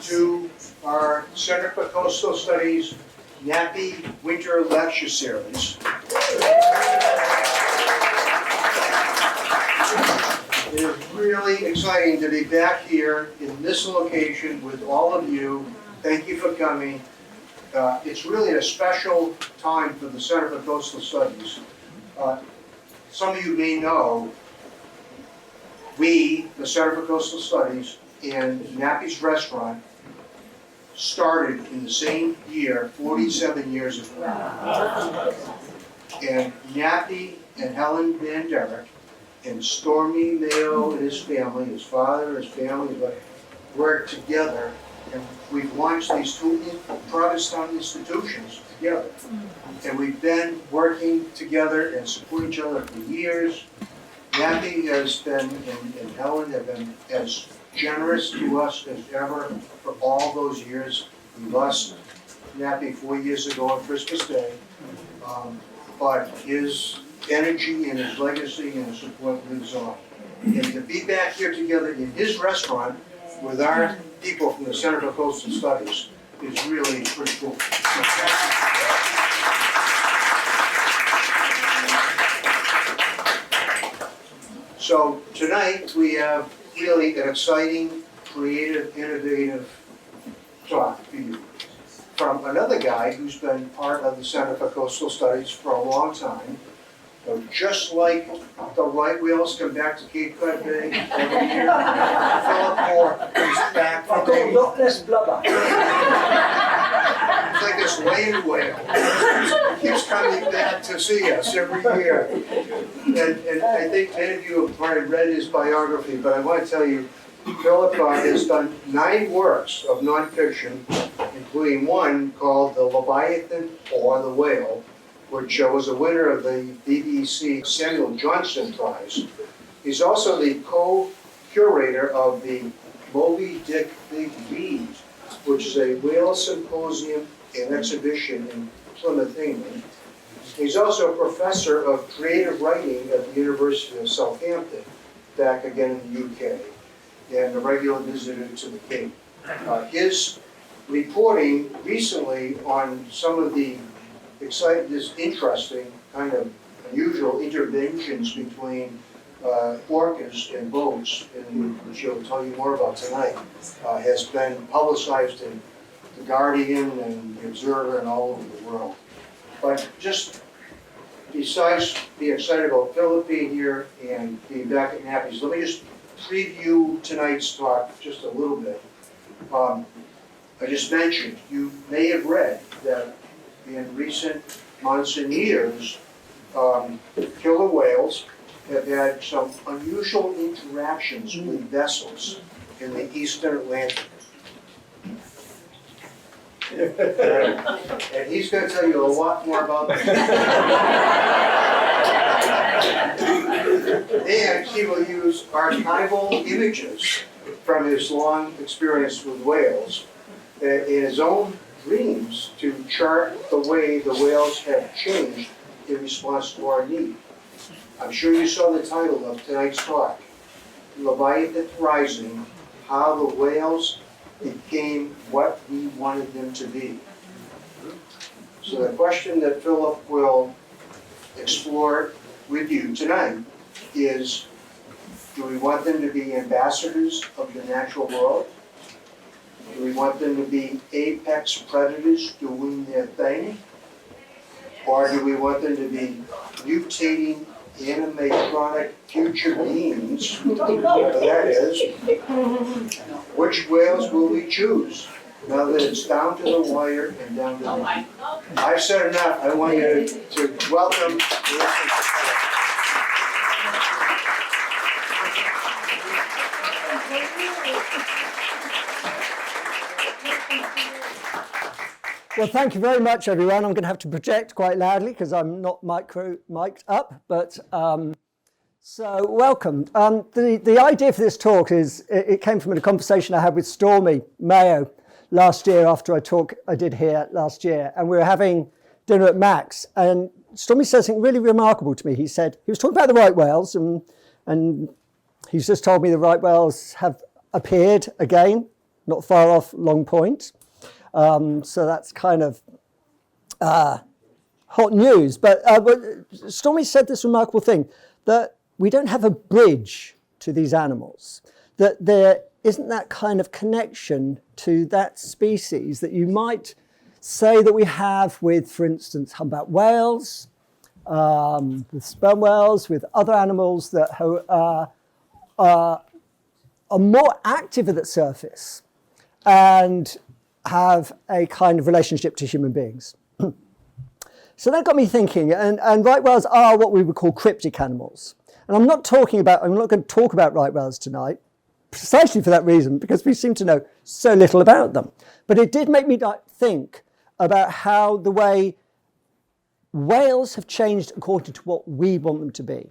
to our Center for Coastal Studies Napi Winter Lecture Series. It is really exciting to be back here in this location with all of you. Thank you for coming. It's really a special time for the Center for Coastal Studies. Some of you may know, we, the Center for Coastal Studies, and Napi's Restaurant started in the same year, 47 years ago. And Napi and Helen Van Derrick and Stormy Mayo and his family, his father, his family, worked together, and we've launched these two Provincetown institutions together. And we've been working together and support each other for years. Napi has been, and Helen have been as generous to us as ever for all those years. We lost Napi 4 years ago on Christmas Day, but his energy and his legacy and his support lives on. And to be back here together in his restaurant with our people from the Center for Coastal Studies is really pretty cool. So tonight we have really an exciting, creative, innovative talk for you from another guy who's been part of the Center for Coastal Studies for a long time. So just like the right whales come back to Cape Cod Bay every year, Philip Hoare comes back from I've got a lot less blubber. It's like this land whale. Keeps coming back to see us every year. And I think many of you have probably read his biography, but I want to tell you, Philip has done 9 works of nonfiction, including one called The Leviathan or The Whale, which was a winner of the BBC Samuel Johnson Prize. He's also the co-curator of the Moby Dick Big Read, which is a whale symposium and exhibition in Plymouth, England. He's also a professor of creative writing at the University of Southampton, back again in the UK, and a regular visitor to the Cape. His reporting recently on some of the interesting, kind of unusual interventions between orcas and boats, which he'll tell you more about tonight, has been publicized in The Guardian and The Observer and all over the world. But just besides being excited about Philip being here and being back at Napi's, let me just preview tonight's talk just a little bit. I just mentioned, you may have read that in recent months and years, killer whales have had some unusual interactions with vessels in the Eastern Atlantic. And he's going to tell you a lot more about that. And he will use archival images from his long experience with whales in his own dreams to chart the way the whales have changed in response to our need. I'm sure you saw the title of tonight's talk, Leviathan Rising, How the Whales Became What We Wanted Them to Be. So the question that Philip will explore with you tonight is, do we want them to be ambassadors of the natural world? Do we want them to be apex predators doing their thing? Or do we want them to be mutating animatronic future beings? Whatever that is. Which whales will we choose? Now that it's down to the wire and down to the meat. I've said enough. I want you to welcome. Well, thank you very much, everyone. I'm going to have to project quite loudly because I'm not mic'd up, but so welcome. The idea for this talk is, it came from a conversation I had with Stormy Mayo last year after a talk I did here last year, and we were having dinner at Max, and Stormy said something really remarkable to me. He said, he was talking about the right whales, and he's just told me the right whales have appeared again not far off Long Point. So that's kind of hot news. But Stormy said this remarkable thing, that we don't have a bridge to these animals, that there isn't that kind of connection to that species that you might say that we have with, for instance, humpback whales, with sperm whales, with other animals that are more active at the surface and have a kind of relationship to human beings. So that got me thinking, and right whales are what we would call cryptic animals. And I'm not going to talk about right whales tonight, precisely for that reason, because we seem to know so little about them. But it did make me think about how the way whales have changed according to what we want them to be.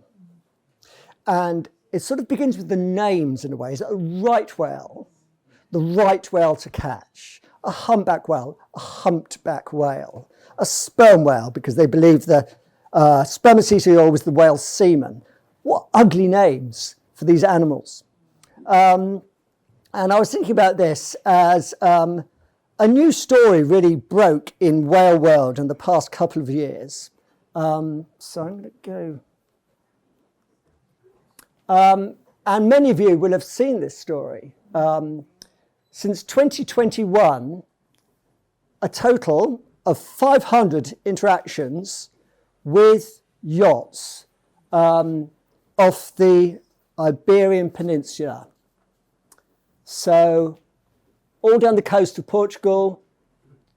And it sort of begins with the names in a way. Is a right whale, the right whale to catch, a humpback whale, a humped back whale, a sperm whale, because they believe the spermaceti was the whale's semen. What ugly names for these animals. And I was thinking about this as a new story really broke in whale world in the past couple of years. So I'm going to go. And many of you will have seen this story. Since 2021, a total of 500 interactions with yachts off the Iberian Peninsula. So all down the coast of Portugal,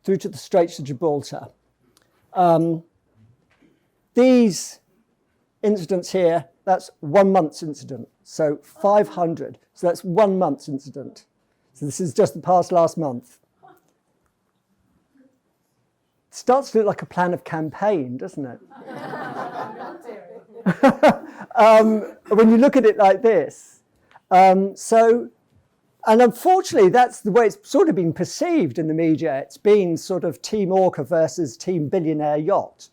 through to the Straits of Gibraltar. These incidents here, that's 1 month's incident. So 500. So that's 1 month's incident. So this is just the past last month. It starts to look like a plan of campaign, doesn't it? When you look at it like this. And unfortunately, that's the way it's sort of been perceived in the media. It's been sort of Team Orca versus Team Billionaire Yacht.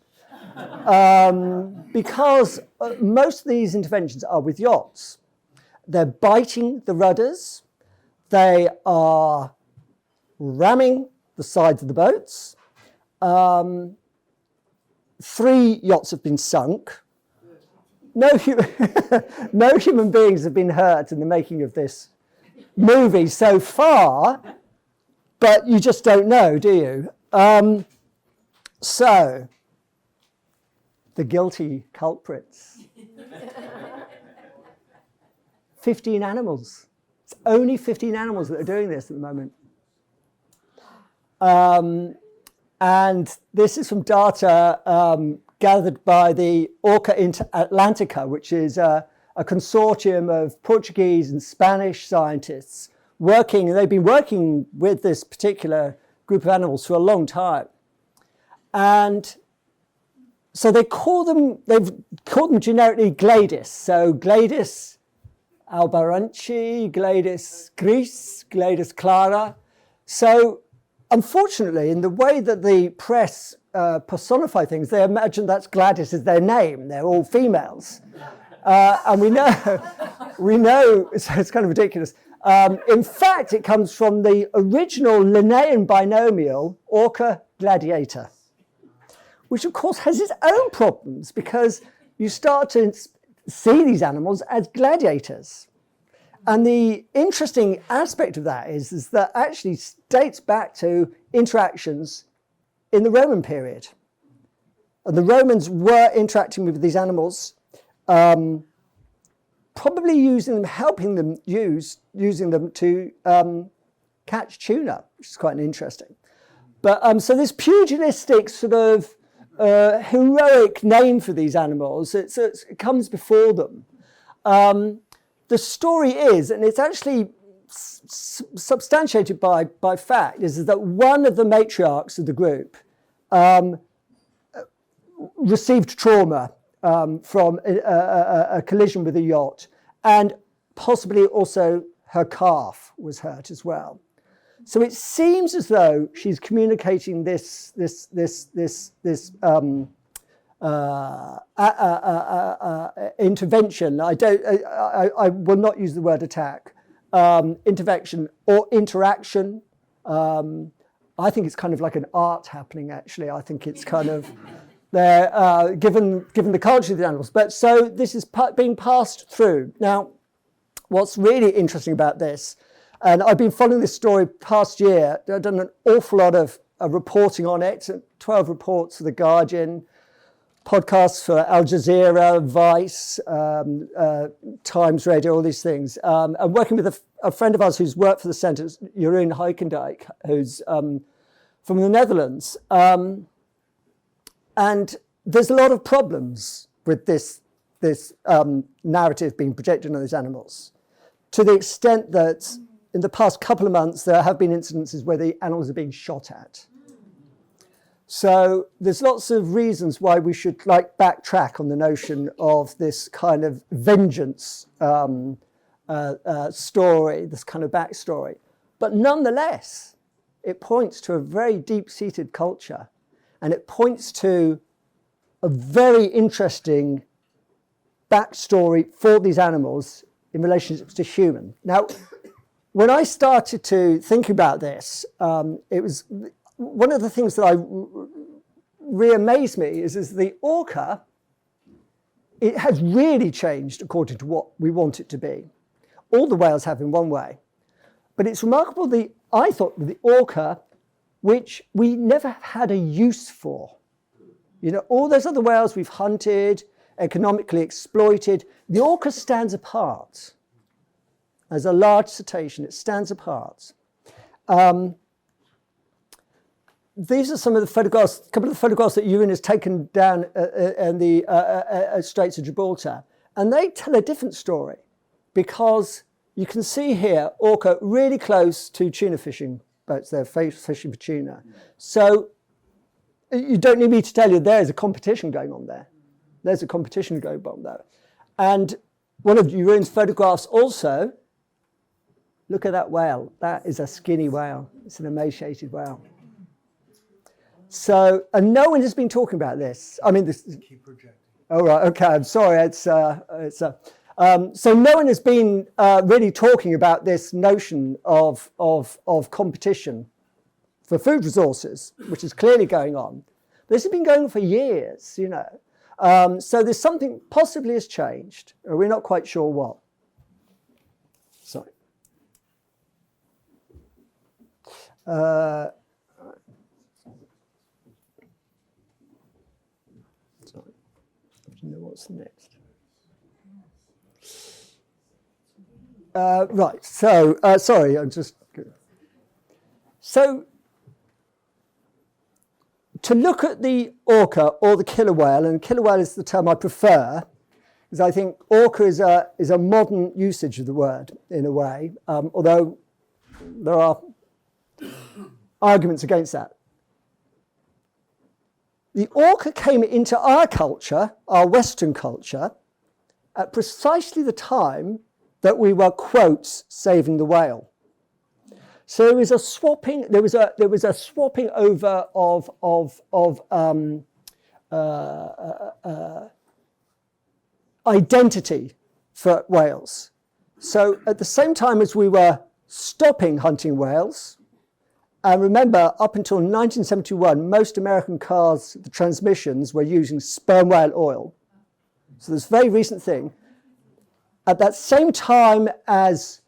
Because most of these interventions are with yachts. They're biting the rudders. They are ramming the sides of the boats. 3 yachts have been sunk. No human beings have been hurt in the making of this movie so far, but you just don't know, do you? So, the guilty culprits. 15 animals. It's only 15 animals that are doing this at the moment. And this is from data gathered by the Orca Atlantica, which is a consortium of Portuguese and Spanish scientists working, and they've been working with this particular group of animals for a long time. And so they've called them generically Gladys. So Gladys albarenchi, Gladys gris, Gladys clara. So unfortunately, in the way that the press personify things, they imagine that Gladys is their name. They're all females. And we know, so it's kind of ridiculous. In fact, it comes from the original Linnaean binomial, Orca gladiator, which of course has its own problems because you start to see these animals as gladiators. And the interesting aspect of that is that actually dates back to interactions in the Roman period. And the Romans were interacting with these animals, probably using them to catch tuna, which is quite interesting. But so this pugilistic sort of heroic name for these animals, it comes before them. The story is, and it's actually substantiated by fact, is that one of the matriarchs of the group received trauma from a collision with a yacht, and possibly also her calf was hurt as well. So it seems as though she's communicating this intervention. I will not use the word attack, intervention or interaction. I think it's kind of like an art happening, actually. I think it's kind of there, given the culture of the animals. But so this is being passed through. Now, what's really interesting about this, and I've been following this story past year, I've done an awful lot of reporting on it, 12 reports for The Guardian, podcasts for Al Jazeera, Vice, Times Radio, all these things. I'm working with a friend of ours who's worked for the centre, Jeroen Huykendijk, who's from the Netherlands. And there's a lot of problems with this narrative being projected on these animals, to the extent that in the past couple of months there have been incidences where the animals are being shot at. So there's lots of reasons why we should backtrack on the notion of this kind of vengeance story, this kind of backstory. But nonetheless, it points to a very deep-seated culture, and it points to a very interesting backstory for these animals in relationships to human. Now, when I started to think about this, it was one of the things that re-amazed me is the orca, it has really changed according to what we want it to be. All the whales have in one way. But it's remarkable, I thought, the orca, which we never had a use for. You know, all those other whales we've hunted, economically exploited, the orca stands apart. As a large cetacean, it stands apart. These are some of the photographs, a couple of the photographs that Ewan has taken down in the Straits of Gibraltar. And they tell a different story, because you can see here orca really close to tuna fishing boats. They're fishing for tuna. So you don't need me to tell you there's a competition going on there. There's a competition going on there. And one of Ewan's photographs also, look at that whale. That is a skinny whale. It's an emaciated whale. So, and no one has been talking about this. I mean, this. Keep projecting. Oh, right. Okay. I'm sorry. So no one has been really talking about this notion of competition for food resources, which is clearly going on. This has been going on for years, you know. So there's something possibly has changed. We're not quite sure what. Sorry. Know what's next. Right, so, sorry, I'm just... So, to look at the orca or the killer whale, and killer whale is the term I prefer, because I think orca is a modern usage of the word, in a way, although there are arguments against that. The orca came into our culture, our Western culture, at precisely the time that we were, quotes, saving the whale. So there was a swapping. There was a swapping over of identity for whales. So at the same time as we were stopping hunting whales. And remember, up until 1971, most American cars, the transmissions, were using sperm whale oil. So this very recent thing. At that same time as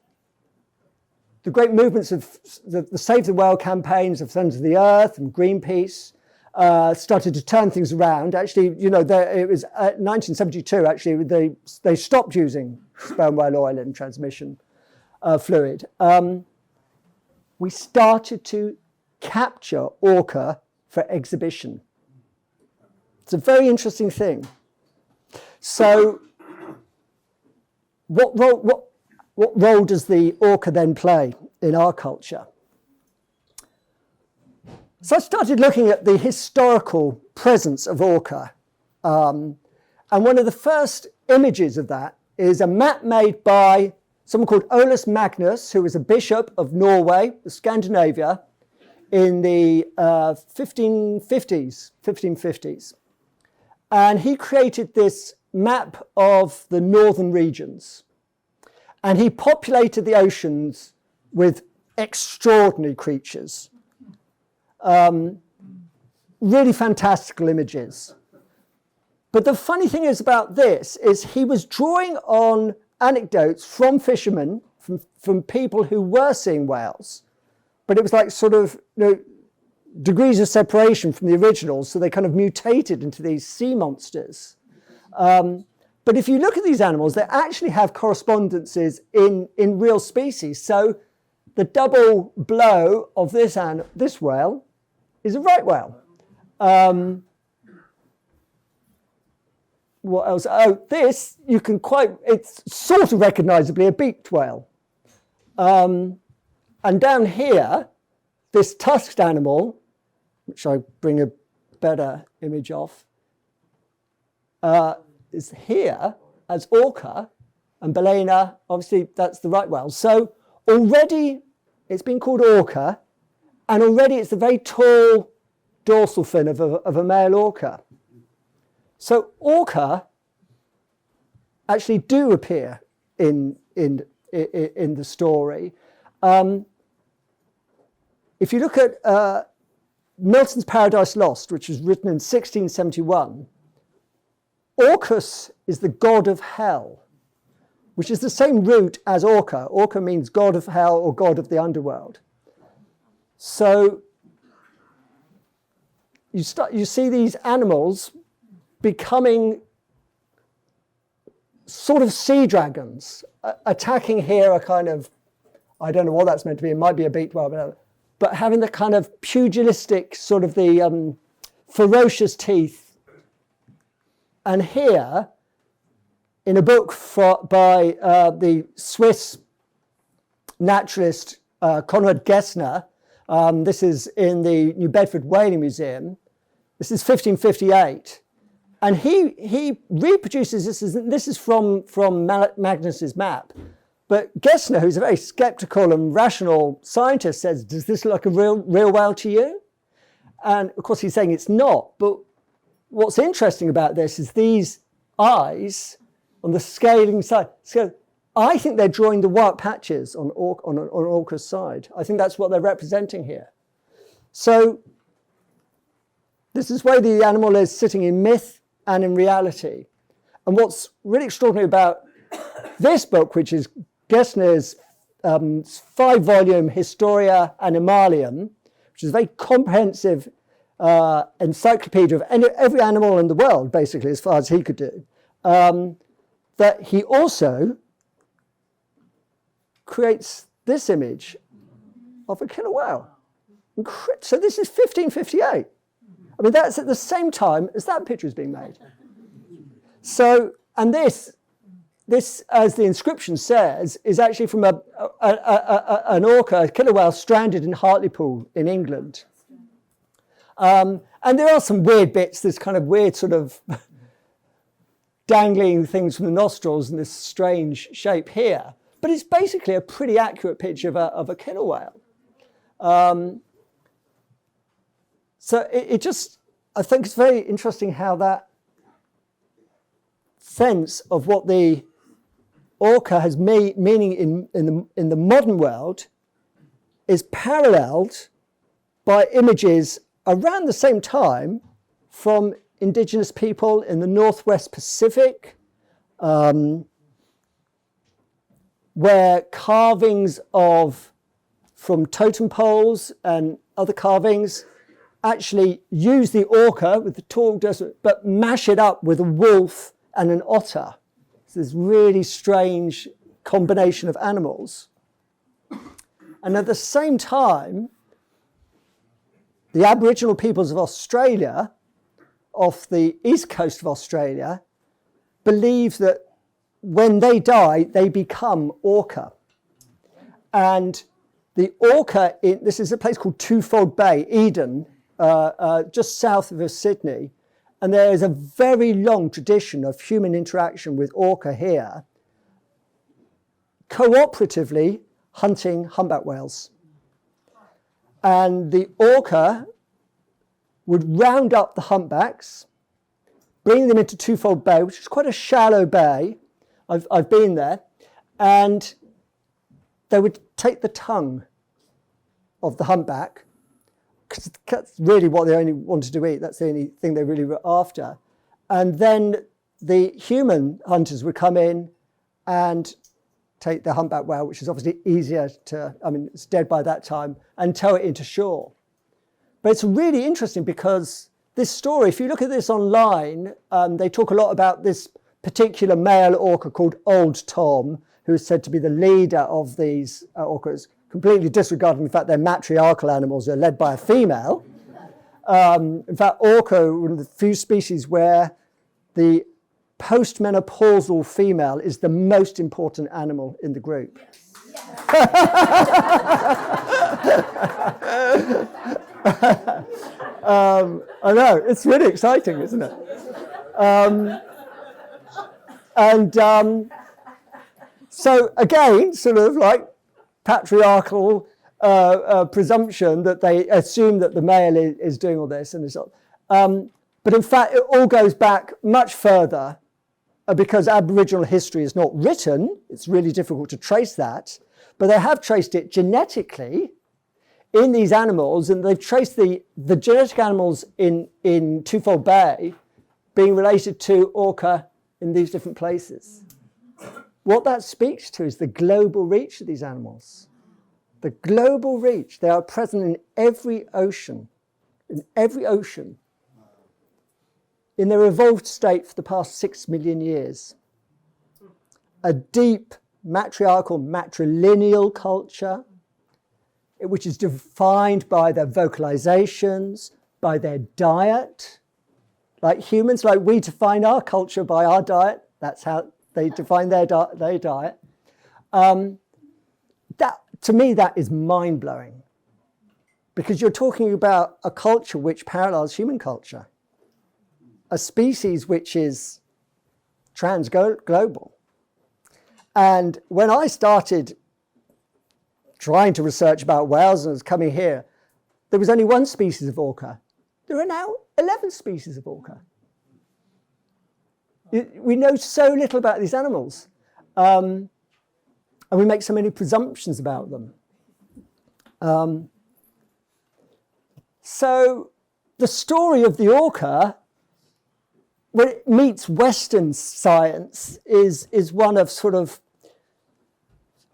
the great movements of the Save the Whale campaigns of Sons of the Earth and Greenpeace started to turn things around. Actually, you know, it was 1972, actually, they stopped using sperm whale oil in transmission fluid. We started to capture orca for exhibition. It's a very interesting thing. So what role does the orca then play in our culture? So I started looking at the historical presence of orca. And one of the first images of that is a map made by someone called Olaus Magnus, who was a bishop of Norway, Scandinavia, in the 1550s. And he created this map of the northern regions. And he populated the oceans with extraordinary creatures. Really fantastical images. But the funny thing is about this is he was drawing on anecdotes from fishermen, from people who were seeing whales. But it was like sort of degrees of separation from the originals, so they kind of mutated into these sea monsters. But if you look at these animals, they actually have correspondences in real species. So the double blow of this whale is a right whale. What else? Oh, this, it's sort of recognisably a beaked whale. And down here, this tusked animal, which I bring a better image of, is here as orca, and balaena, obviously that's the right whale. So already it's been called orca, and already it's the very tall dorsal fin of a male orca. So orca actually do appear in the story. If you look at Milton's Paradise Lost, which was written in 1671, Orcus is the god of hell, which is the same root as Orca. Orca means god of hell or god of the underworld. So you see these animals becoming sort of sea dragons, attacking here a kind of, I don't know what that's meant to be, it might be a beaked whale, but having the kind of pugilistic, sort of the ferocious teeth. And here, in a book by the Swiss naturalist Konrad Gessner, this is in the New Bedford Whaling Museum, this is 1558, and he reproduces this is from Magnus's map, but Gessner, who's a very skeptical and rational scientist, says, does this look like a real whale to you? And of course he's saying it's not, but what's interesting about this is these eyes on the scaling side. So I think they're drawing the white patches on orca's side. I think that's what they're representing here. So this is where the animal is sitting in myth and in reality. And what's really extraordinary about this book, which is Gessner's 5-volume Historia Animalium, which is a very comprehensive encyclopedia of every animal in the world, basically, as far as he could do, that he also creates this image of a killer whale. So this is 1558. I mean, that's at the same time as that picture is being made. So, and this, as the inscription says, is actually from an orca, a killer whale, stranded in Hartlepool in England. And there are some weird bits, this kind of weird sort of dangling things from the nostrils in this strange shape here. But it's basically a pretty accurate picture of a killer whale. So it just, I think it's very interesting how that sense of what the orca has meaning in the modern world is paralleled by images around the same time from indigenous people in the Northwest Pacific, where carvings from totem poles and other carvings actually use the orca with the tall desert, but mash it up with a wolf and an otter. It's this really strange combination of animals. And at the same time, the Aboriginal peoples of Australia, off the east coast of Australia, believe that when they die, they become orca. And the orca, this is a place called Twofold Bay, Eden, just south of Sydney. And there is a very long tradition of human interaction with orca here, cooperatively hunting humpback whales. And the orca would round up the humpbacks, bring them into Twofold Bay, which is quite a shallow bay. I've been there. and they would take the tongue of the humpback, because that's really what they only wanted to eat. That's the only thing they really were after. And then the human hunters would come in and take the humpback whale, which is obviously easier to, I mean, it's dead by that time, and tow it into shore. But it's really interesting because this story, if you look at this online, they talk a lot about this particular male orca called Old Tom, who is said to be the leader of these orcas, completely disregarding the fact they're matriarchal animals, they're led by a female. In fact, orca, one of the few species where the postmenopausal female is the most important animal in the group. I know, it's really exciting, isn't it? So again, sort of like patriarchal presumption that they assume that the male is doing all this. But in fact, it all goes back much further because Aboriginal history is not written. It's really difficult to trace that. But they have traced it genetically in these animals, and they've traced the genetic animals in Twofold Bay being related to orca in these different places. What that speaks to is the global reach of these animals. The global reach. They are present in every ocean, in their evolved state for the past 6 million years. A deep matriarchal, matrilineal culture, which is defined by their vocalizations, by their diet. Like humans, like we define our culture by our diet. That's how they define their diet. To me, that is mind-blowing, because you're talking about a culture which parallels human culture, a species which is trans-global. And when I started trying to research about whales and was coming here, there was only one species of orca. There are now 11 species of orca. We know so little about these animals. And we make so many presumptions about them. So the story of the orca, when it meets Western science, is one of sort of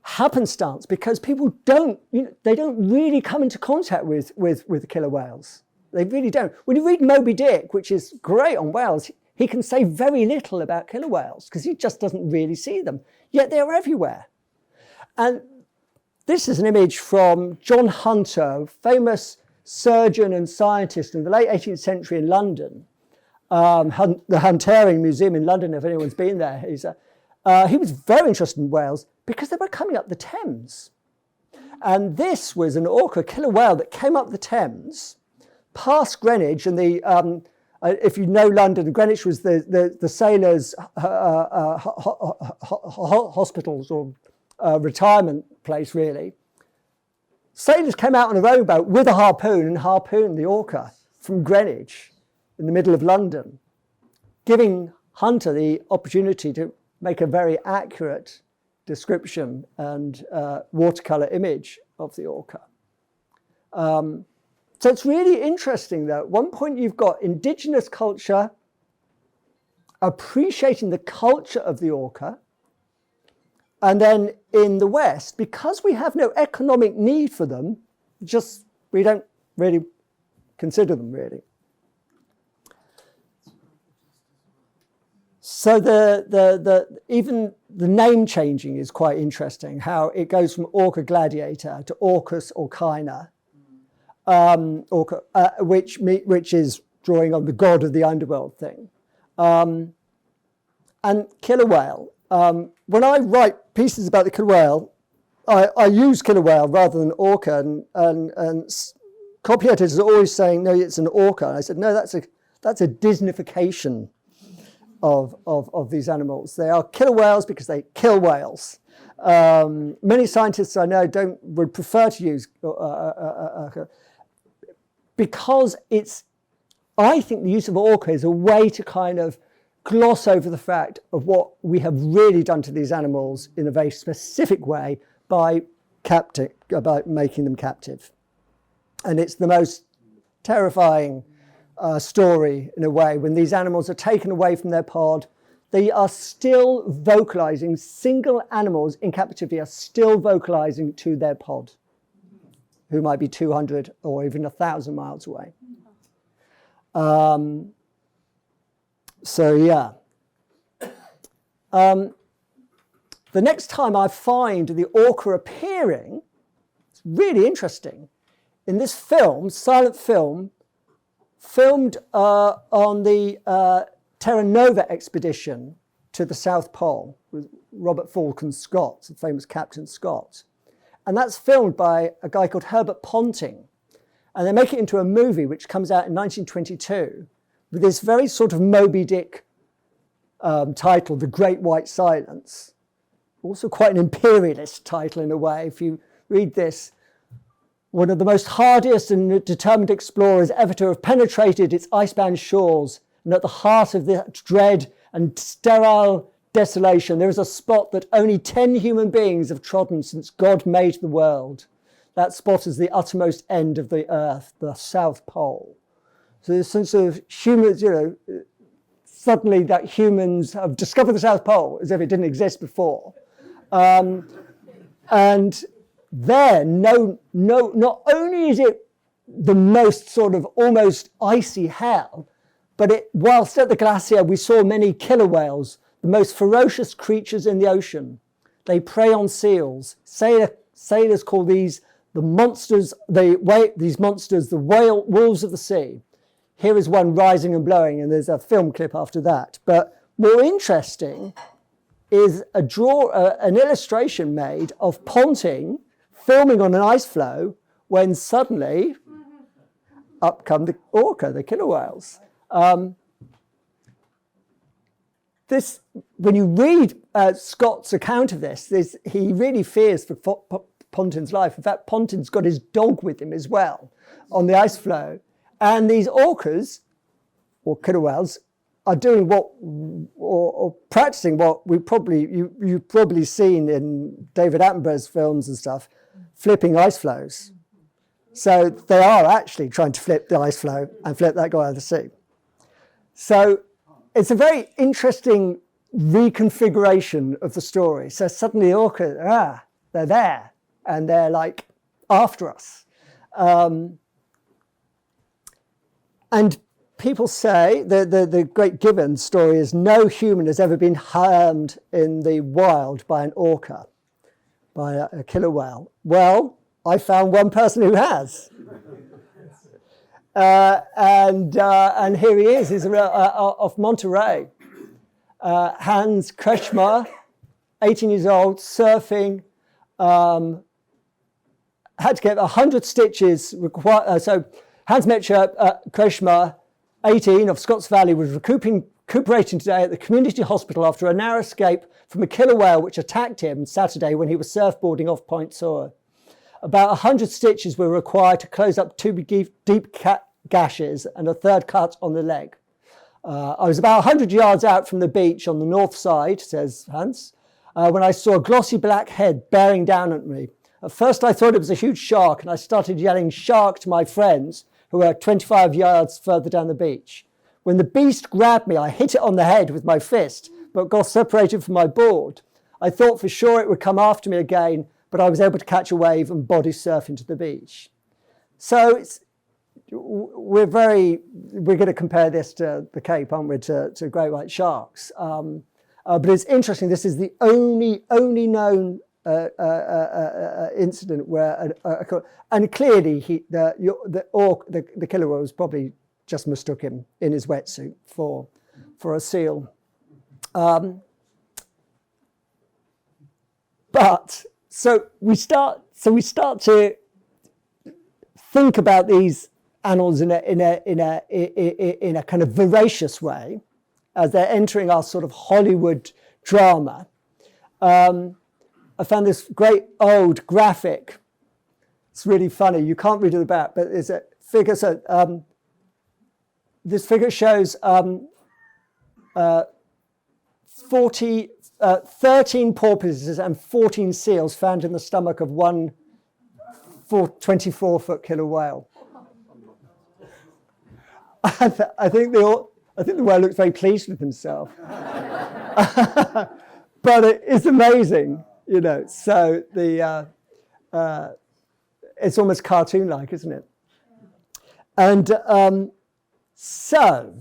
happenstance, because people don't really come into contact with the killer whales. They really don't. When you read Moby Dick, which is great on whales, he can say very little about killer whales because he just doesn't really see them. Yet they're everywhere. And this is an image from John Hunter, a famous surgeon and scientist in the late 18th century in London. The Hunterian Museum in London, if anyone's been there. He was very interested in whales because they were coming up the Thames. And this was an orca killer whale that came up the Thames, past Greenwich, and if you know London, Greenwich was the sailors' hospitals or retirement place, really. Sailors came out on a rowboat with a harpoon and harpooned the orca from Greenwich in the middle of London, giving Hunter the opportunity to make a very accurate description and watercolour image of the orca. So it's really interesting that at one point you've got indigenous culture appreciating the culture of the orca, and then in the West, because we have no economic need for them, we don't really consider them really. So even the name changing is quite interesting, how it goes from orca gladiator to orcus orcina, which is drawing on the god of the underworld thing. And killer whale. When I write pieces about the killer whale, I use killer whale rather than orca, and copy editors are always saying, no, it's an orca. And I said, no, that's a Disneyfication of these animals. They are killer whales because they kill whales. Many scientists I know would prefer to use because I think the use of orca is a way to kind of gloss over the fact of what we have really done to these animals in a very specific way by making them captive. And it's the most terrifying story in a way. When these animals are taken away from their pod, they are still vocalizing. Single animals in captivity are still vocalizing to their pod, who might be 200 or even 1,000 miles away. So yeah. The next time I find the orca appearing, it's really interesting. In this film, silent film, filmed on the Terra Nova expedition to the South Pole with Robert Falcon Scott, the famous Captain Scott. And that's filmed by a guy called Herbert Ponting. And they make it into a movie which comes out in 1922 with this very sort of Moby Dick title, The Great White Silence. Also quite an imperialist title in a way. If you read this, one of the most hardiest and determined explorers ever to have penetrated its icebound shores, and at the heart of the dread and sterile desolation, there is a spot that only 10 human beings have trodden since God made the world. That spot is the uttermost end of the earth, the South Pole. So this sense of humans, suddenly that humans have discovered the South Pole as if it didn't exist before. And then, not only is it the most sort of almost icy hell, but whilst at the glacier we saw many killer whales, the most ferocious creatures in the ocean. They prey on seals. Sailors call these the monsters, these monsters, the wolves of the sea. Here is one rising and blowing, and there's a film clip after that. But more interesting is an illustration made of Ponting filming on an ice floe when suddenly up come the orca, the killer whales. When you read Scott's account of this, he really fears for Ponting's life. In fact, Ponting's got his dog with him as well on the ice floe. And these orcas, or killer whales, are doing or practicing what you've probably seen in David Attenborough's films and stuff, flipping ice floes. So they are actually trying to flip the ice floe and flip that guy out of the sea. So it's a very interesting reconfiguration of the story. So suddenly the orcas, they're there and they're like after us. And people say the great Gibbon story is no human has ever been harmed in the wild by an orca, by a killer whale. Well, I found one person who has. And here he is. He's of Monterey. Hans Kretschmer, 18 years old, surfing, had to get 100 stitches. So Hans Kretschmer, 18, of Scotts Valley, was recuperating today at the community hospital after a narrow escape from a killer whale which attacked him Saturday when he was surfboarding off Point Sawyer. About 100 stitches were required to close up two deep gashes and a third cut on the leg. I was about 100 yards out from the beach on the north side, says Hans, when I saw a glossy black head bearing down at me. At first I thought it was a huge shark, and I started yelling "shark" to my friends who were 25 yards further down the beach. When the beast grabbed me, I hit it on the head with my fist, but got separated from my board. I thought for sure it would come after me again, but I was able to catch a wave and body surf into the beach. So we're going to compare this to the Cape, aren't we, to great white sharks. But it's interesting, this is the only known incident where, and clearly the killer whale was probably just mistook him in his wetsuit for a seal. But so we start to think about these animals in a kind of voracious way as they're entering our sort of Hollywood drama. I found this great old graphic. It's really funny. You can't read it about, but there's a figure. So this figure shows 13 porpoises and 14 seals found in the stomach of one 24-foot killer whale. I think the whale looks very pleased with himself. But it's amazing, you know. So it's almost cartoon-like, isn't it? And so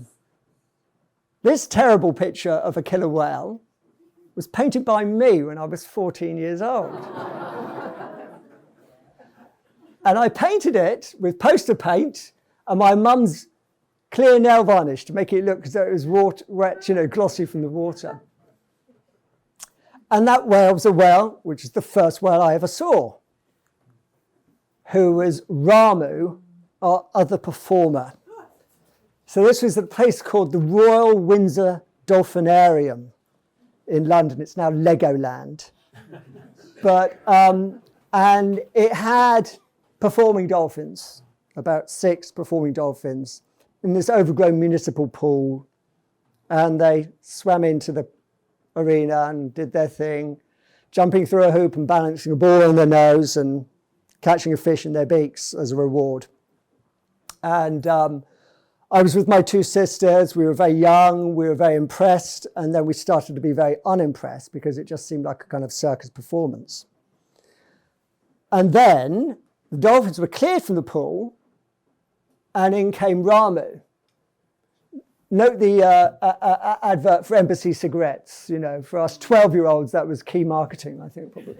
this terrible picture of a killer whale was painted by me when I was 14 years old. And I painted it with poster paint and my mum's clear nail varnish to make it look as though it was wet, you know, glossy from the water. And that whale was a whale, which is the first whale I ever saw, who was Ramu, our other performer. So this was at a place called the Royal Windsor Dolphinarium in London. It's now Legoland. But, and it had performing dolphins, about 6 performing dolphins, in this overgrown municipal pool. And they swam into the arena and did their thing, jumping through a hoop and balancing a ball on their nose and catching a fish in their beaks as a reward. And I was with my 2 sisters. We were very young, we were very impressed, and then we started to be very unimpressed because it just seemed like a kind of circus performance. And then the dolphins were cleared from the pool, and in came Ramu. Note the advert for Embassy cigarettes. You know, for us 12-year-olds, that was key marketing, I think, probably.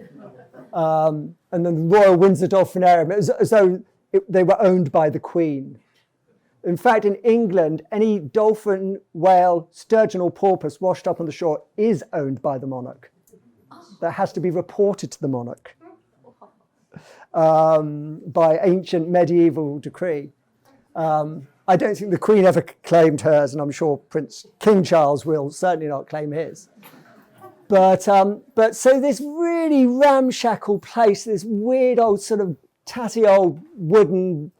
And then the Royal Windsor Dolphinarium, it was as though they were owned by the Queen. In fact, in England, any dolphin, whale, sturgeon or porpoise washed up on the shore is owned by the monarch. That has to be reported to the monarch by ancient medieval decree. I don't think the Queen ever claimed hers, and I'm sure King Charles will certainly not claim his. But so this really ramshackle place, this weird old sort of tatty old wooden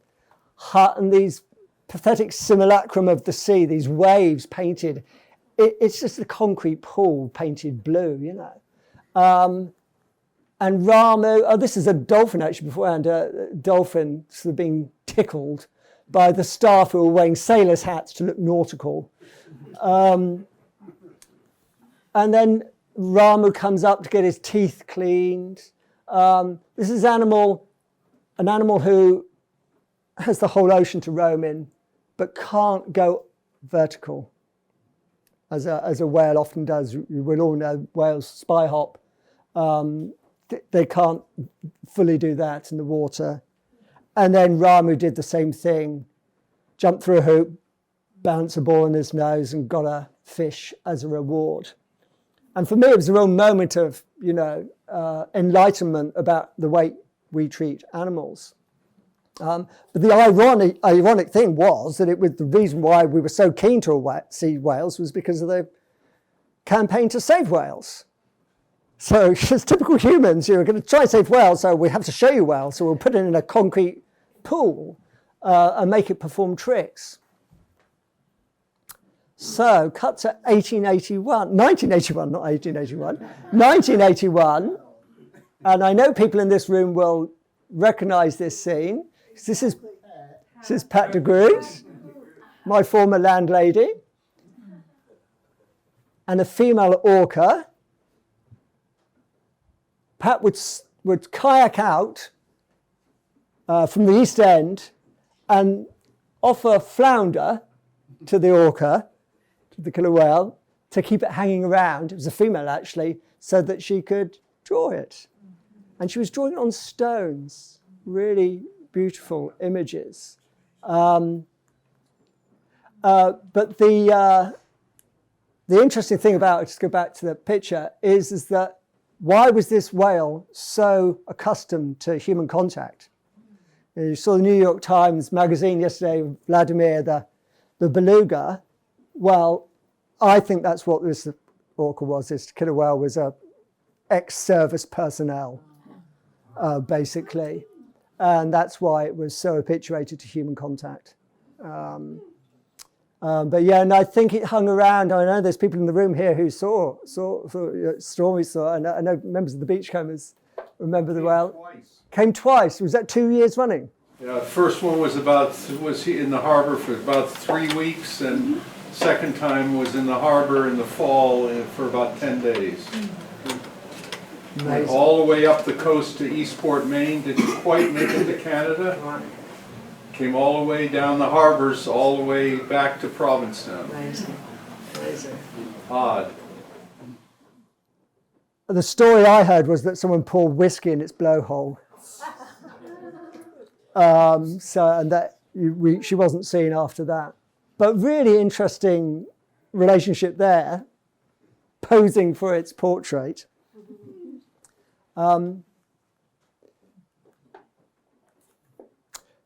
hut and these pathetic simulacrum of the sea, these waves painted. It's just a concrete pool painted blue, you know. And Ramu, this is a dolphin actually beforehand, a dolphin sort of being tickled by the staff who were wearing sailors' hats to look nautical. And then Ramu comes up to get his teeth cleaned. This is an animal who has the whole ocean to roam in, but can't go vertical, as a whale often does. You will all know whales spy hop. They can't fully do that in the water. And then Ramu did the same thing, jumped through a hoop, bounced a ball in his nose and got a fish as a reward. And for me, it was a real moment of, you know, enlightenment about the way we treat animals. But the ironic thing was that it was the reason why we were so keen to see whales was because of the campaign to save whales. So as typical humans, you're going to try and save whales, so we have to show you whales, so we'll put it in a concrete pool and make it perform tricks. So cut to 1981, not 1881, 1981, and I know people in this room will recognise this scene. This is Pat de Groot, my former landlady, and a female orca. Pat would kayak out from the East End and offer flounder to the orca, to the killer whale, to keep it hanging around. It was a female, actually, so that she could draw it. And she was drawing it on stones, really beautiful images. But the interesting thing about it, just go back to the picture, is that why was this whale so accustomed to human contact? You saw the New York Times magazine yesterday, Vladimir, the beluga. Well, I think that's what this orca was. This killer whale was a ex-service personnel, basically. And that's why it was so habituated to human contact. But yeah, and I think it hung around. I know there's people in the room here who saw Stormy saw, and I know members of the Beachcombers remember the well. Twice. Came twice. Was that 2 years running? Yeah, the first one was in the harbor for about 3 weeks, and second time was in the harbor in the fall for about 10 days. Went Amazing. all the way up the coast to Eastport, Maine, didn't quite make it to Canada. Came all the way down the harbors, all the way back to Provincetown. Amazing. Amazing. Odd. The story I heard was that someone poured whiskey in its blowhole. And that she wasn't seen after that. But really interesting relationship there, posing for its portrait.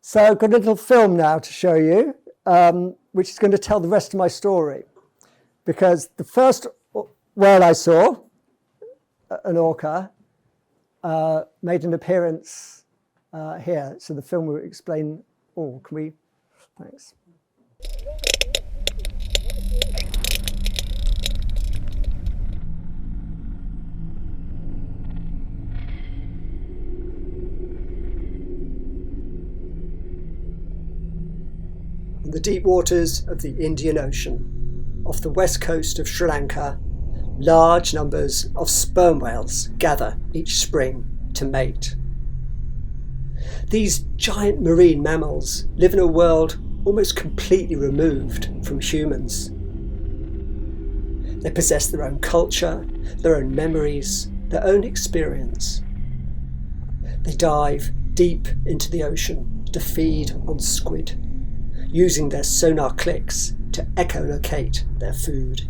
So I've got a little film now to show you, which is going to tell the rest of my story. Because the first whale I saw, an orca, made an appearance here. So the film will explain all. Can we? Thanks. In the deep waters of the Indian Ocean, off the west coast of Sri Lanka, large numbers of sperm whales gather each spring to mate. These giant marine mammals live in a world almost completely removed from humans. They possess their own culture, their own memories, their own experience. They dive deep into the ocean to feed on squid, using their sonar clicks to echolocate their food.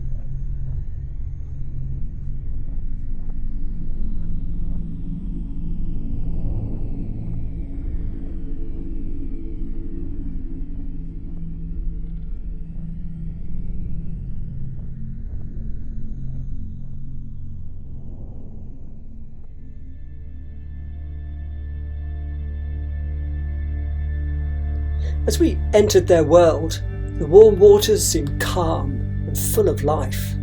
As we entered their world, the warm waters seemed calm and full of life.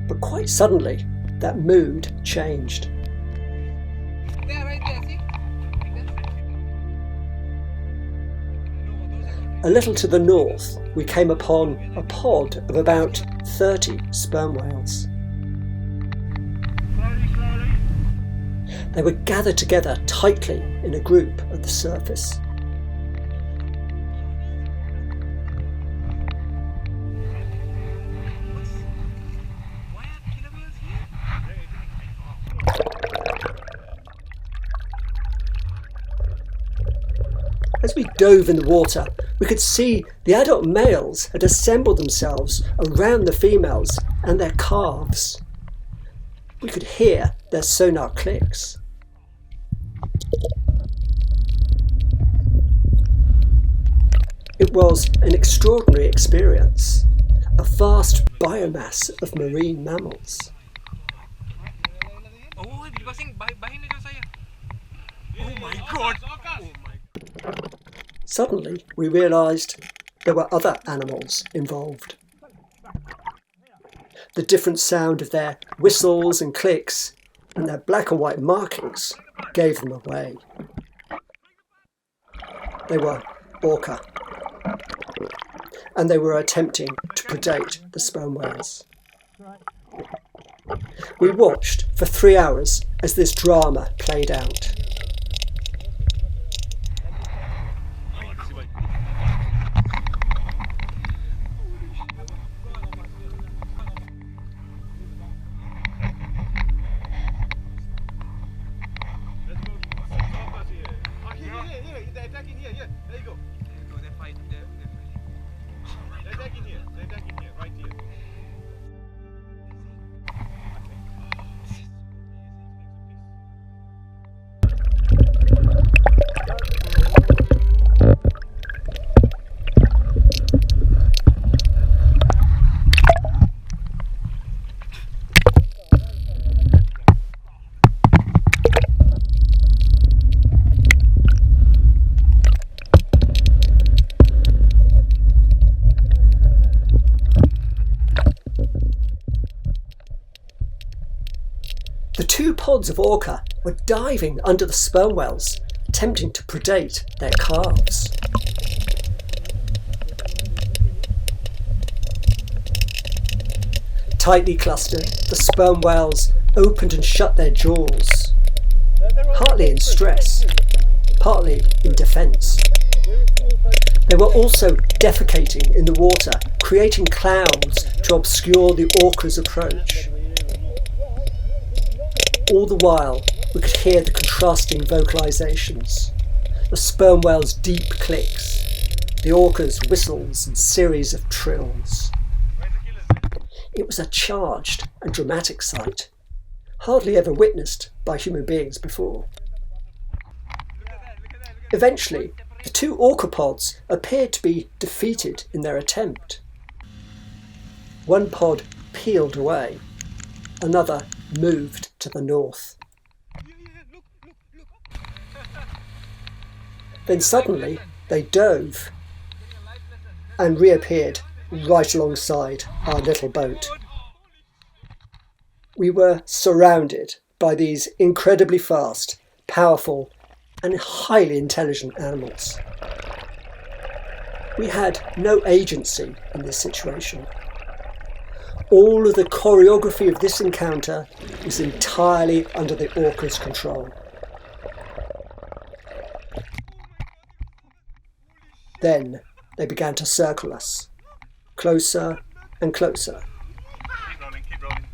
But quite suddenly, that mood changed. A little to the north, we came upon a pod of about 30 sperm whales. They were gathered together tightly in a group at the surface. As we dove in the water, we could see the adult males had assembled themselves around the females and their calves. We could hear their sonar clicks. It was an extraordinary experience, a vast biomass of marine mammals. Oh, bahin na saya. Oh my God! Suddenly, we realised there were other animals involved. The different sound of their whistles and clicks and their black and white markings gave them away. They were orca, and they were attempting to predate the sperm whales. We watched for 3 hours as this drama played out. They're attacking here. There you go. They're fighting. They're attacking here. Right here. The two pods of orca were diving under the sperm whales, attempting to predate their calves. Tightly clustered, the sperm whales opened and shut their jaws, partly in stress, partly in defence. They were also defecating in the water, creating clouds to obscure the orca's approach. All the while, we could hear the contrasting vocalisations, the sperm whale's deep clicks, the orca's whistles and series of trills. It was a charged and dramatic sight, hardly ever witnessed by human beings before. Eventually, the two orca pods appeared to be defeated in their attempt. One pod peeled away, another moved to the north. Then suddenly they dove and reappeared right alongside our little boat. We were surrounded by these incredibly fast, powerful, and highly intelligent animals. We had no agency in this situation. All of the choreography of this encounter was entirely under the orca's control. Then they began to circle us, closer and closer. Keep rolling, keep rolling.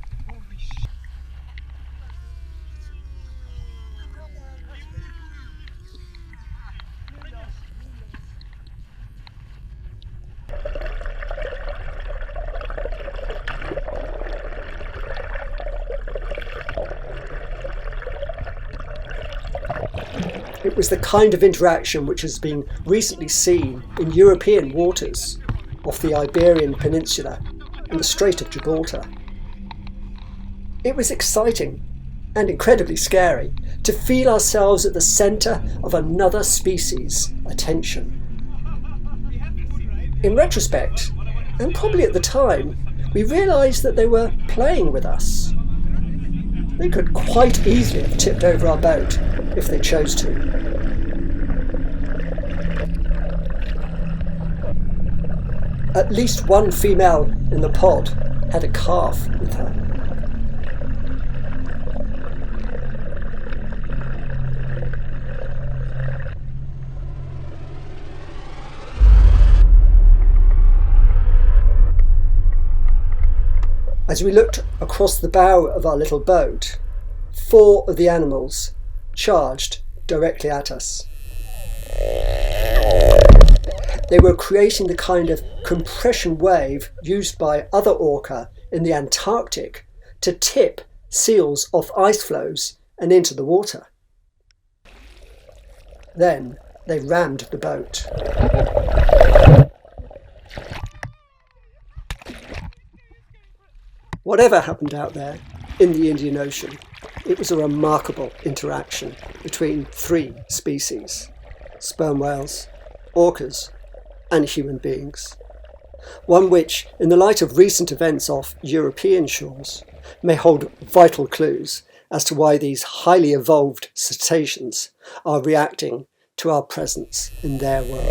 It was the kind of interaction which has been recently seen in European waters off the Iberian Peninsula and the Strait of Gibraltar. It was exciting and incredibly scary to feel ourselves at the centre of another species' attention. In retrospect, and probably at the time, we realised that they were playing with us. They could quite easily have tipped over our boat if they chose to. At least one female in the pod had a calf with her. As we looked across the bow of our little boat, 4 of the animals charged directly at us. They were creating the kind of compression wave used by other orca in the Antarctic to tip seals off ice floes and into the water. Then they rammed the boat. Whatever happened out there in the Indian Ocean, it was a remarkable interaction between 3 species: sperm whales, orcas, and human beings. One which, in the light of recent events off European shores, may hold vital clues as to why these highly evolved cetaceans are reacting to our presence in their world.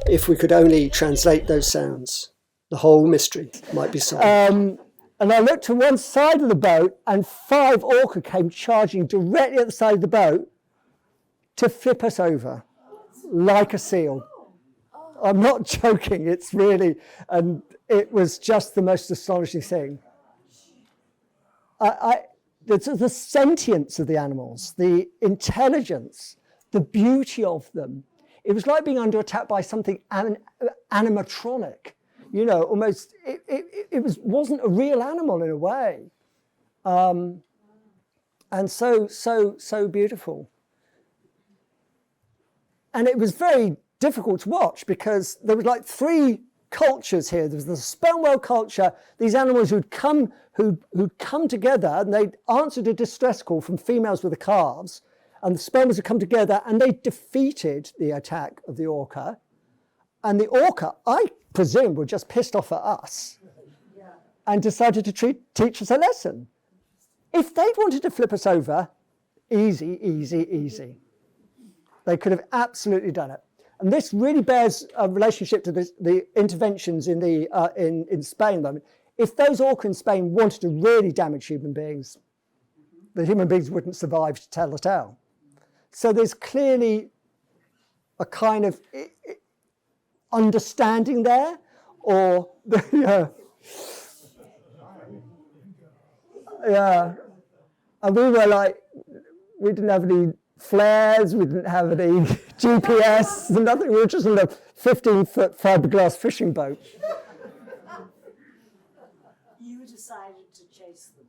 If we could only translate those sounds, the whole mystery might be solved. And I looked to one side of the boat and 5 orca came charging directly at the side of the boat to flip us over like a seal. I'm not joking, it's really, and it was just the most astonishing thing. The sentience of the animals, the intelligence, the beauty of them. It was like being under attack by something animatronic. You know, almost, it wasn't a real animal in a way. And so beautiful. And it was very difficult to watch because there was like 3 cultures here. There was the sperm whale culture, these animals who'd come together and they'd answered a distress call from females with the calves, and the sperm whales had come together and they defeated the attack of the orca. And the orca, I presume, were just pissed off at us and decided to teach us a lesson. If they'd wanted to flip us over, easy, easy, easy. They could have absolutely done it. And this really bears a relationship to the interventions in Spain at the moment. If those orca in Spain wanted to really damage human beings, the human beings wouldn't survive to tell the tale. So there's clearly a kind of understanding there, or yeah. And we were like, we didn't have any flares, we didn't have any GPS, nothing. We were just on a 15-foot fiberglass fishing boat. You decided to chase them.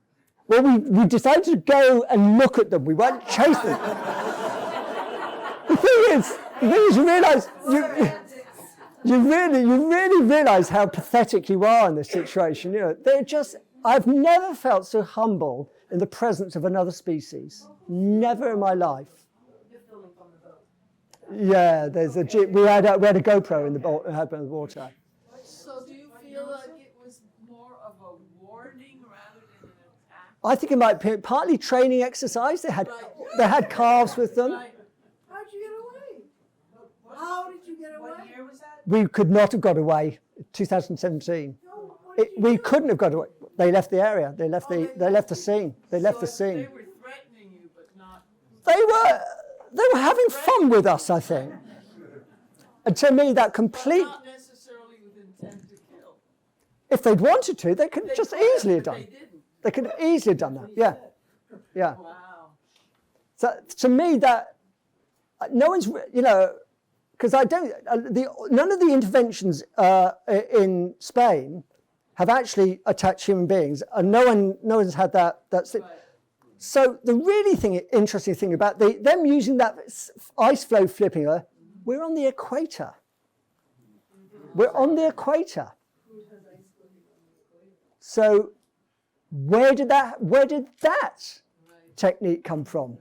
Well, we decided to go and look at them. We weren't chasing them. The thing is, you realise you really realise how pathetic you are in this situation. You know, they're just. I've never felt so humble in the presence of another species. Never in my life. You're filming from the boat. Yeah, we had a GoPro in the water. So do you feel like it was more of a warning rather than an attack? I think it might be partly training exercise. They had calves with them. Right. How'd you get away? How did you get away? What year was that? We could not have got away. 2017. No, what did you We do? couldn't have got away. They left the area. They left the scene. They left the So scene. they were threatening you, but not. They were having fun with us, I think. And to me, that complete. Not necessarily with intent to kill. If they'd wanted to, they could They just could, easily have but done. They didn't. They could have easily have done that. Yeah, yeah. Wow. So to me, that no one's, because I don't. None of the interventions in Spain have actually attacked human beings, and no one's had that. That's it. Right. So the really interesting thing about them using that ice floe flipping, we're on the equator. We're on the equator. So where did that technique come from?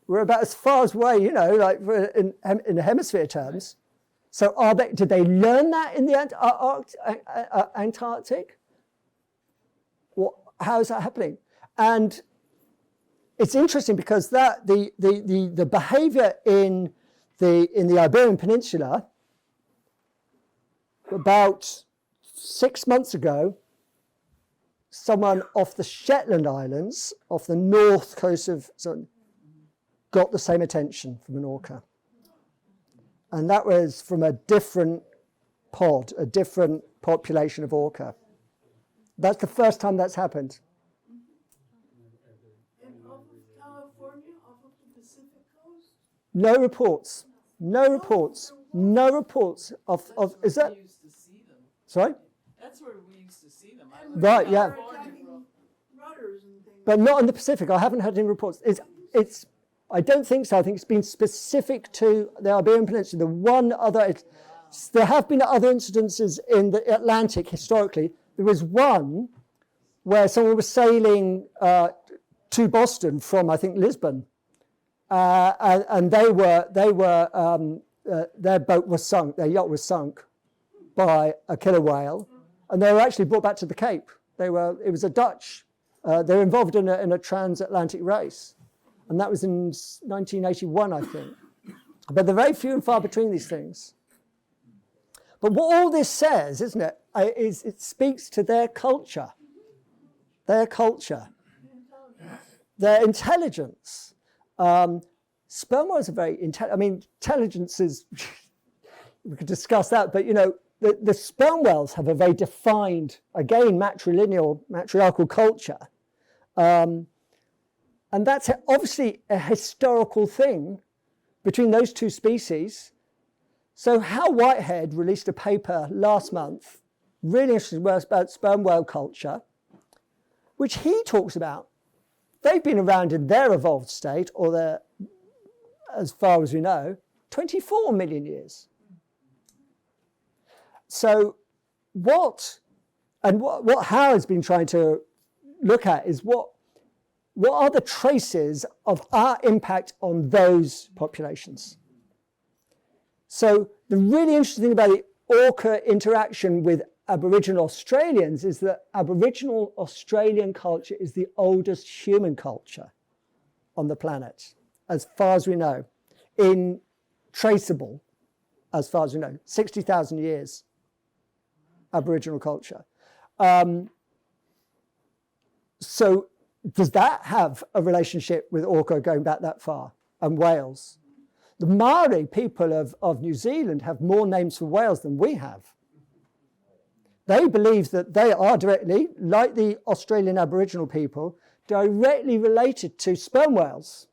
We're about as far away, like in hemisphere terms. So did they learn that in the Antarctic? How is that happening? And it's interesting because the behaviour in the Iberian Peninsula about 6 months ago, someone off the Shetland Islands, off the north coast got the same attention from an orca. And that was from a different pod, a different population of orca. That's the first time that's happened. And off of California, off of the Pacific coast? No reports. No reports. No reports of is that? We used to see them. Sorry? That's where we used to see them. And Right, yeah. they're attacking rudders and things. But not in the Pacific. I haven't had any reports. I don't think so. I think it's been specific to the Iberian Peninsula. There have been other incidences in the Atlantic historically. There was one where someone was sailing to Boston from, I think, Lisbon, and their boat was sunk, their yacht was sunk by a killer whale, and they were actually brought back to the Cape. It was a Dutch. They were involved in a transatlantic race. And that was in 1981, I think. But they're very few and far between these things. But what all this says, isn't it, is it speaks to their culture. Their culture. Their intelligence. Sperm whales are very intelligent. Intelligence is, we could discuss that, but the sperm whales have a very defined, again, matriarchal culture. And that's obviously a historical thing between those two species. So Hal Whitehead released a paper last month, really interesting, about sperm whale culture, which he talks about. They've been around in their evolved state, or as far as we know, 24 million years. So what Hal has been trying to look at is what are the traces of our impact on those populations? So the really interesting thing about the orca interaction with Aboriginal Australians is that Aboriginal Australian culture is the oldest human culture on the planet, as far as we know, traceable, as far as we know, 60,000 years, Aboriginal culture. So does that have a relationship with orca going back that far, and whales? The Maori people of New Zealand have more names for whales than we have. They believe that they are directly, like the Australian Aboriginal people, directly related to sperm whales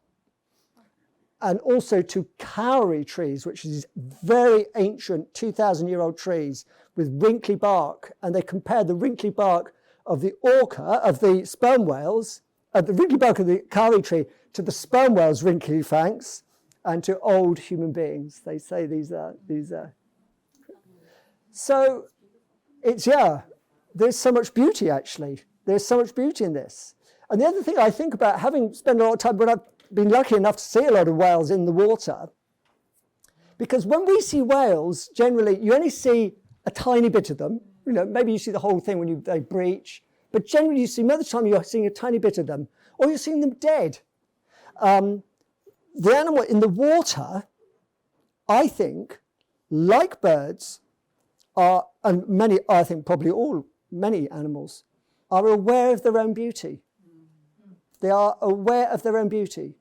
and also to kauri trees, which is very ancient 2,000-year-old trees with wrinkly bark. And they compare the wrinkly bark of the orca, of the sperm whales, the wrinkly bark of the kauri tree to the sperm whales' wrinkly fangs and to old human beings. They say these are. So it's, there's so much beauty actually. There's so much beauty in this. And the other thing I think about, having spent a lot of time, when I've been lucky enough to see a lot of whales in the water, because when we see whales, generally you only see a tiny bit of them. Maybe you see the whole thing when they breach, but generally you see, most of the time you're seeing a tiny bit of them, or you're seeing them dead. The animal in the water, I think, like birds, are, and many, I think probably many animals, are aware of their own beauty. They are aware of their own beauty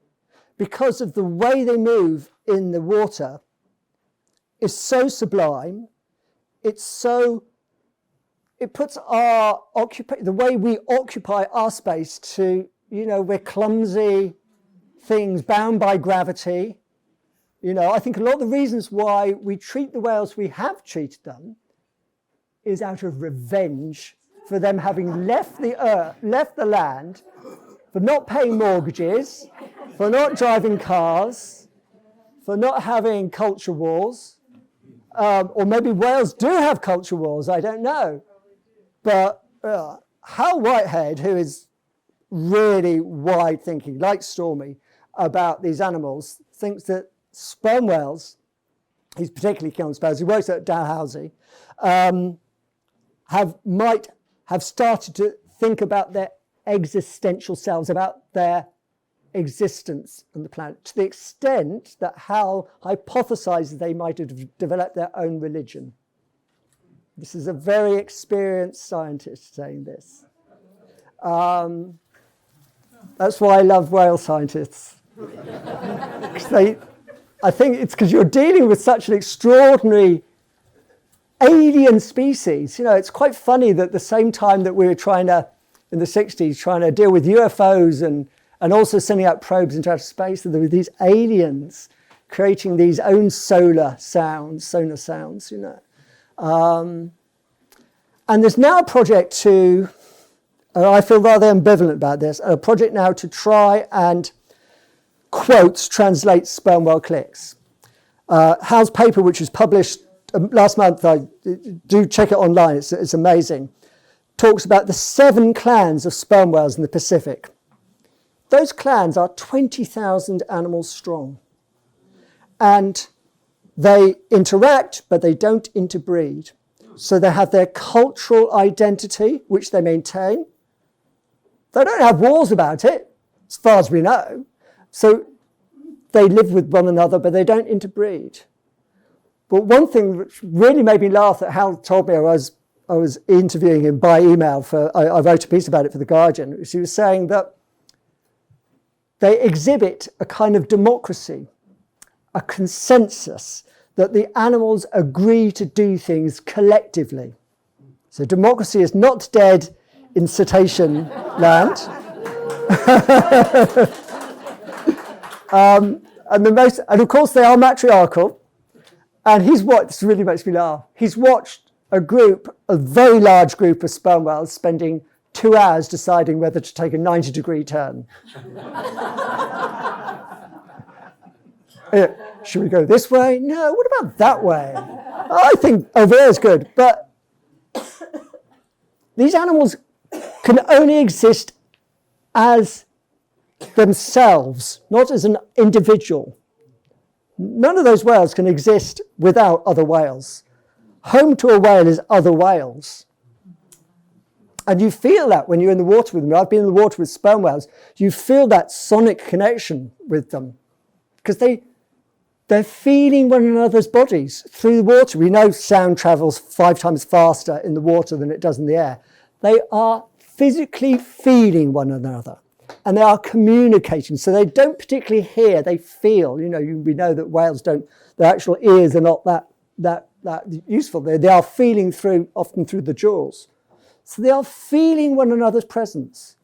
because of the way they move in the water is so sublime. It puts the way we occupy our space to, we're clumsy things bound by gravity. I think a lot of the reasons why we treat the whales we have treated them is out of revenge for them having left the land, for not paying mortgages, for not driving cars, for not having culture wars. Or maybe whales do have culture wars, I don't know. But Hal Whitehead, who is really wide-thinking, like Stormy, about these animals, thinks that sperm whales, he's particularly keen on sperm whales, he works at Dalhousie, might have started to think about their existential selves, about their existence on the planet, to the extent that Hal hypothesizes they might have developed their own religion. This is a very experienced scientist saying this. That's why I love whale scientists. I think it's because you're dealing with such an extraordinary alien species. It's quite funny that at the same time that we were trying to, in the 60s, trying to deal with UFOs and also sending out probes into outer space, that there were these aliens creating these own sonar sounds, And there's now a project to, I feel rather ambivalent about this, a project now to try and, quotes, translate sperm whale clicks. Hal's paper, which was published last month, I do check it online, it's amazing, talks about the 7 clans of sperm whales in the Pacific. Those clans are 20,000 animals strong. And they interact, but they don't interbreed. So they have their cultural identity, which they maintain. They don't have wars about it, as far as we know. So they live with one another, but they don't interbreed. But one thing which really made me laugh that Hal told me, I was interviewing him by email I wrote a piece about it for The Guardian, he was saying that they exhibit a kind of democracy, a consensus, that the animals agree to do things collectively. So democracy is not dead in cetacean land. And of course they are matriarchal. And this really makes me laugh. He's watched a very large group of sperm whales spending 2 hours deciding whether to take a 90-degree turn. Should we go this way? No, what about that way? I think over there is good. But these animals can only exist as themselves, not as an individual. None of those whales can exist without other whales. home to a whale is other whales. And you feel that when you're in the water with them. I've been in the water with sperm whales. You feel that sonic connection with them because they're feeling one another's bodies through the water. We know sound travels 5 times faster in the water than it does in the air. They are physically feeling one another and they are communicating. So they don't particularly hear, they feel. We know that whales don't, their actual ears are not that useful. They are feeling often through the jaws. So they are feeling one another's presence.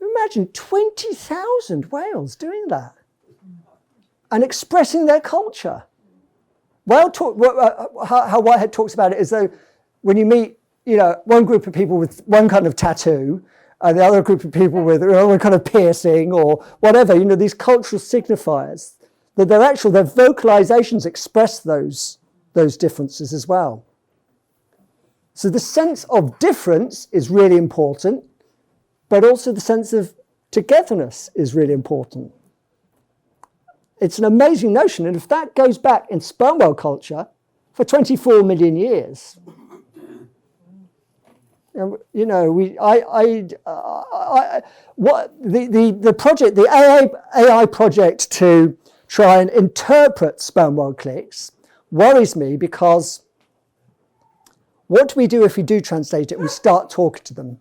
Imagine 20,000 whales doing that and expressing their culture. How Whitehead talks about it is though when you meet, one group of people with one kind of tattoo and the other group of people with one kind of piercing or whatever, these cultural signifiers, that their vocalizations express those differences as well. So the sense of difference is really important, but also the sense of togetherness is really important. It's an amazing notion, and if that goes back in sperm whale culture for 24 million years, the project, the AI project to try and interpret sperm whale clicks worries me because what do we do if we do translate it and we start talking to them?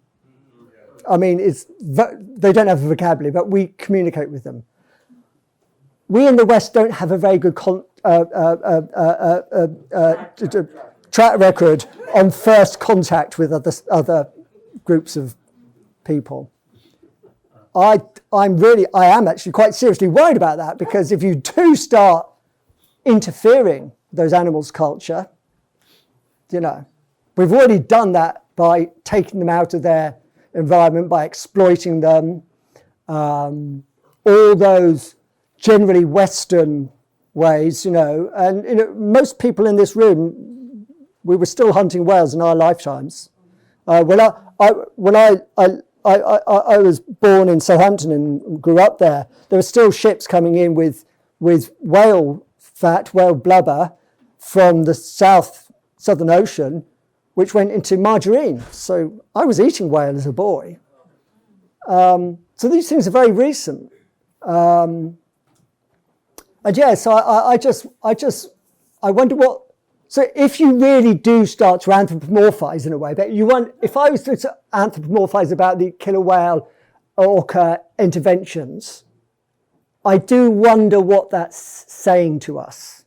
I mean, they don't have a vocabulary, but we communicate with them. We in the West don't have a very good track record on first contact with other groups of people. I am actually quite seriously worried about that because if you do start interfering with those animals' culture, we've already done that by taking them out of their environment, by exploiting them. All those generally Western ways, and most people in this room, we were still hunting whales in our lifetimes. When I was born in Southampton and grew up there were still ships coming in with whale fat, whale blubber from the Southern Ocean, which went into margarine. So I was eating whale as a boy. So these things are very recent. And yes, I wonder what. So if you really do start to anthropomorphize in a way, but if I was to anthropomorphize about the killer whale orca interventions, I do wonder what that's saying to us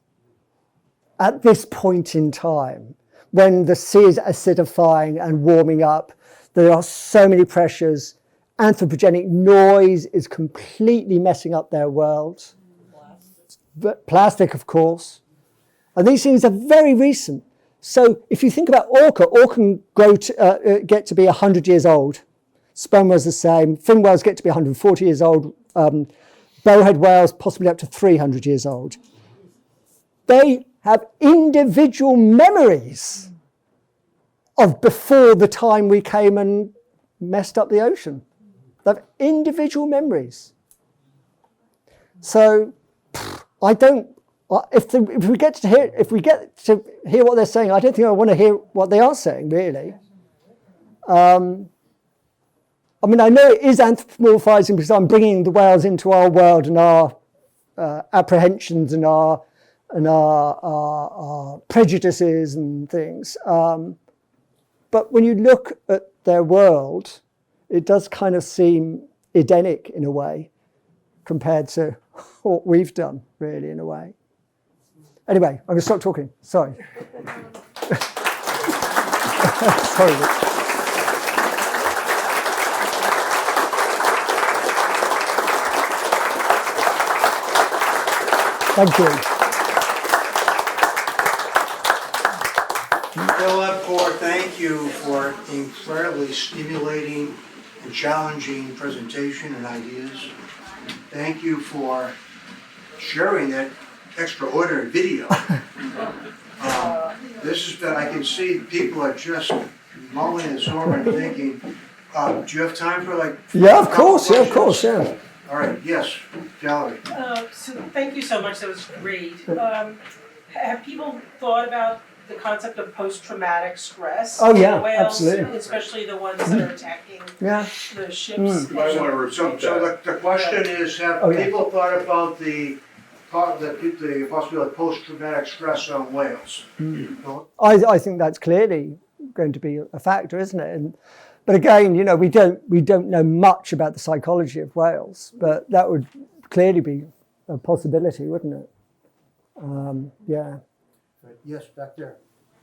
at this point in time, when the sea is acidifying and warming up. There are so many pressures. Anthropogenic noise is completely messing up their world. Plastic, of course. And these things are very recent. So if you think about orca can grow get to be 100 years old. Sperm whales the same. Fin whales get to be 140 years old. Bowhead whales possibly up to 300 years old. They have individual memories of before the time we came and messed up the ocean. They have individual memories. So I don't. If we get to hear what they're saying, I don't think I want to hear what they are saying, really. I mean, I know it is anthropomorphizing because I'm bringing the whales into our world and our apprehensions and our prejudices and things. But when you look at their world, it does kind of seem Edenic in a way compared to what we've done, really, in a way. Anyway, I'm going to stop talking. Sorry. Sorry. Thank you. Philip Hoare, thank you for incredibly stimulating and challenging presentation and ideas. Thank you for sharing that extraordinary video. This is that I can see people are just mulling this over and thinking, do you have time for Yeah, of course, yeah. All right, yes, Valerie. So thank you so much, that was great. Have people thought about the concept of post-traumatic stress. Oh, yeah, in whales, absolutely. especially the ones that are attacking Yeah. the ships. You might want to repeat So that. the question is, have Oh, yeah. people thought about the possibility of post-traumatic stress on whales? I think that's clearly going to be a factor, isn't it? But again, you know, we don't know much about the psychology of whales, but that would clearly be a possibility, wouldn't it? Yeah. Yes, back there.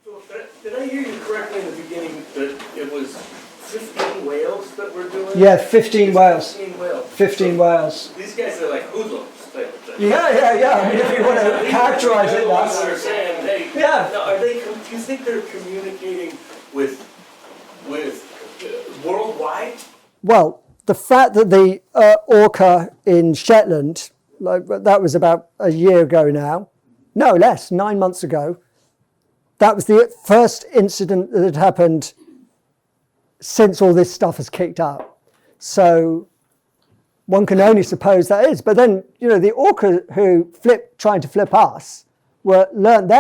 So did I hear you correctly in the beginning that it was 15 whales that were doing Yeah, it? 15 whales. 15 whales. 15 whales. These guys are like hoodlums type of thing. Yeah. I mean, if you want to characterize it, Ones that are that's... saying, hey, Yeah. now are they, do you think they're communicating with worldwide? Well, the fact that the orca in Shetland, like that was about a year ago now, no less, 9 months ago, that was the first incident that had happened since all this stuff has kicked up. So one can only suppose that is. But then, you know, the orca who trying to flip us learned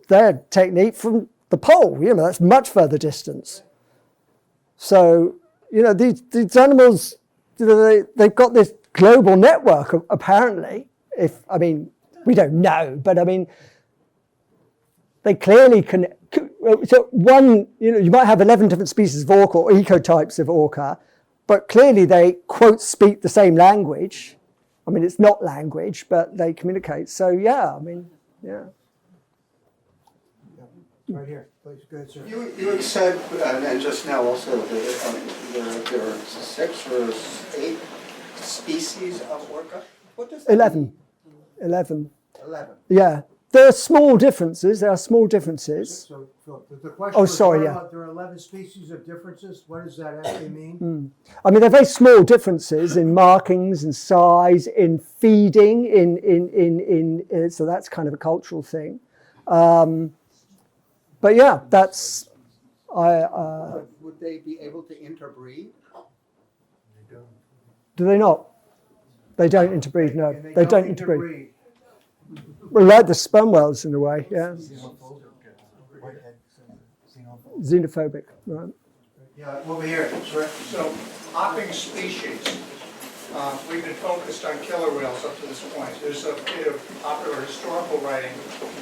their technique from the pole. You know, that's much further distance. So, you know, these animals, you know, they've got this global network apparently. I mean, we don't know, but I mean, they clearly can. So one, you know, you might have 11 different species of orca or ecotypes of orca, but clearly they, quote, speak the same language. I mean, it's not language, but they communicate. So yeah, I mean, yeah. Right here, please, go ahead, sir. You had said, and just now also, that there are 6 or 8 species of orca? What does that 11. mean? 11. 11. Yeah. There are small differences. So the question Oh, was, sorry, what yeah. about there are 11 species of differences? What does that actually mean? I mean, they're very small differences in markings and size, in feeding, so that's kind of a cultural thing. But yeah, that's... Would they be able to interbreed? Do they not? They don't interbreed, no. And They don't interbreed. Well, like the sperm whales in a way, yeah. Xenophobic, right. Yeah, over here, sir. So, hopping species, we've been focused on killer whales up to this point. There's a bit of popular historical writing,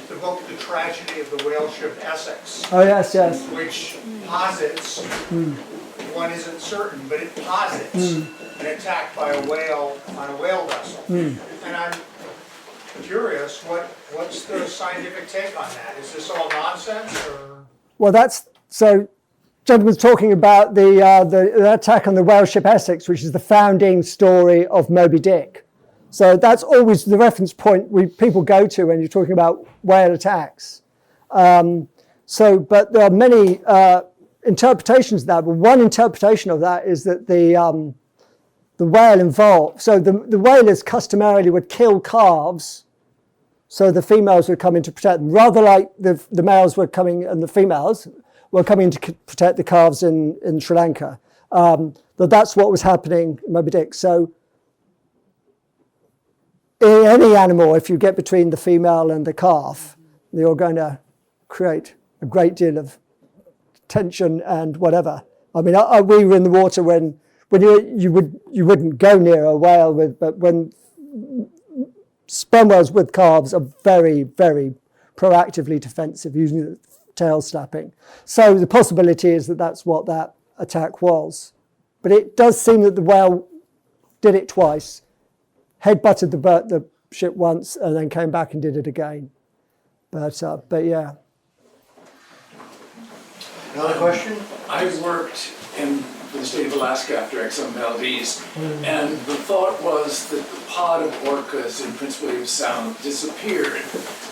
the book The Tragedy of the Whale Ship Essex, Oh, yes. which posits, one isn't certain, but it posits an attack by a whale on a whale vessel. And I'm curious, what's the scientific take on that? Is this all nonsense, or? Well, so gentleman's talking about the attack on the whale ship Essex, which is the founding story of Moby Dick. So that's always the reference point people go to when you're talking about whale attacks. But there are many interpretations of that. But one interpretation of that is that the whale involved. So the whalers customarily would kill calves, so the females would come in to protect them, rather like the males were coming and the females were coming to protect the calves in Sri Lanka. That's what was happening in Moby Dick. So in any animal, if you get between the female and the calf, you're going to create a great deal of tension and whatever. I mean, we were in the water when you wouldn't go near a whale but when sperm whales with calves are very, very proactively defensive, using tail slapping. So the possibility is that that's what that attack was. But it does seem that the whale did it twice, head-butted the ship once, and then came back and did it again. But yeah. Another question? I worked for the state of Alaska after Exxon Valdez, and the thought was that the pod of orcas in Prince William Sound disappeared.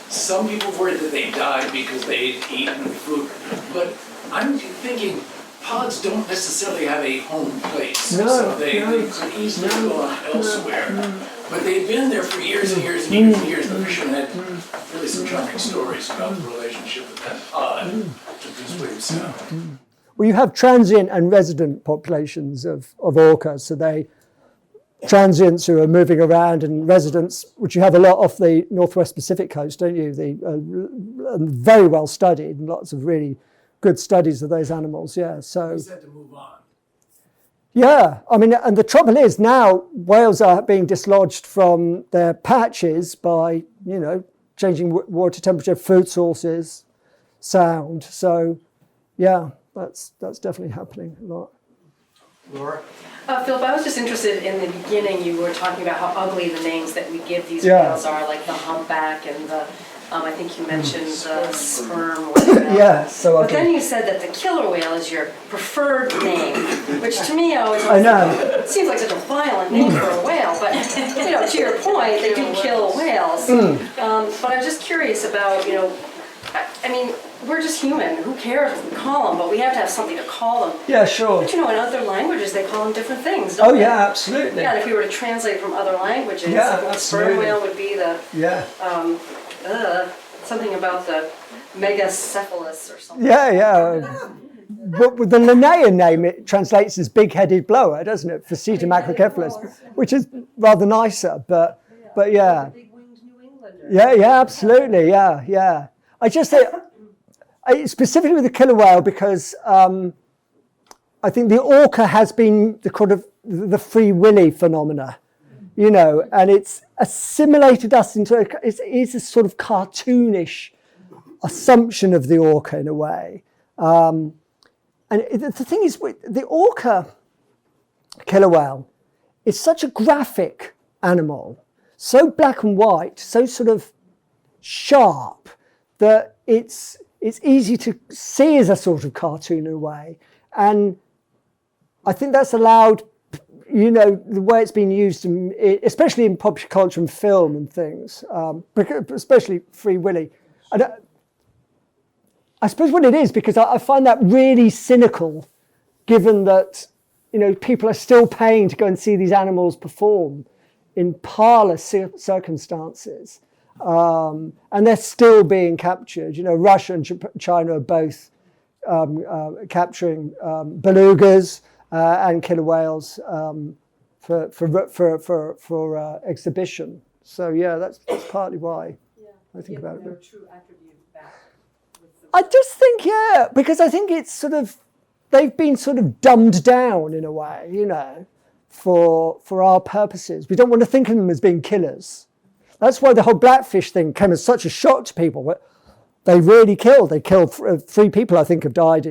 Some people worried that they died because they had eaten food, but I'm thinking pods don't necessarily have a home place, so they could easily go on elsewhere. But they'd been there for years and years and years and years. The fishermen had really some charming stories about the relationship of that pod to Prince William Sound. Well, you have transient and resident populations of orcas, so they transients who are moving around and residents, which you have a lot off the Northwest Pacific coast, don't you? Very well studied, and lots of really good studies of those animals. Yeah, so. You said to move on. Yeah, I mean, and the trouble is now whales are being dislodged from their patches by, changing water temperature, food sources, sound. So, yeah, that's definitely happening a lot. Laura? Philip, I was just interested in the beginning, you were talking about how ugly the names that we give these Yeah. whales are, like the humpback and the, I think you mentioned the sperm. Yeah, so But ugly. then you said that the killer whale is your preferred name, which to me always I know. it seems like such a violent name for a whale, but to your point, they do kill whales. But I'm just curious about, I mean, we're just human. Who cares what we call them? But we have to have something to call them. Yeah, sure. But in other languages, they call them different things, don't Oh, they? yeah, absolutely. Yeah, and if we were to translate from other languages, Yeah, sperm absolutely. whale would be the, Yeah. something about the megacephalus or something. Yeah. But with the Linnaean name, it translates as big-headed blower, doesn't it? Faceta macrocephalus, which is rather nicer, but yeah. Yeah, absolutely, yeah. I just say, specifically with the killer whale, because I think the orca has been the kind of the free willy phenomena, and it's assimilated us into it's a sort of cartoonish assumption of the orca in a way. And the thing is, the orca killer whale is such a graphic animal, so black and white, so sort of sharp, that it's easy to see as a sort of cartoon in a way. And I think that's allowed, the way it's been used, especially in popular culture and film and things, especially Free Willy. I suppose what it is, because I find that really cynical, given that, people are still paying to go and see these animals perform in parlous circumstances. And they're still being captured. Russia and China are both capturing belugas and killer whales for exhibition. So yeah, that's partly why I think about it. True attribute back. I just think, because I think it's sort of, they've been sort of dumbed down in a way, for our purposes. We don't want to think of them as being killers. That's why the whole blackfish thing came as such a shock to people. They really killed. They killed 3 people, I think, have died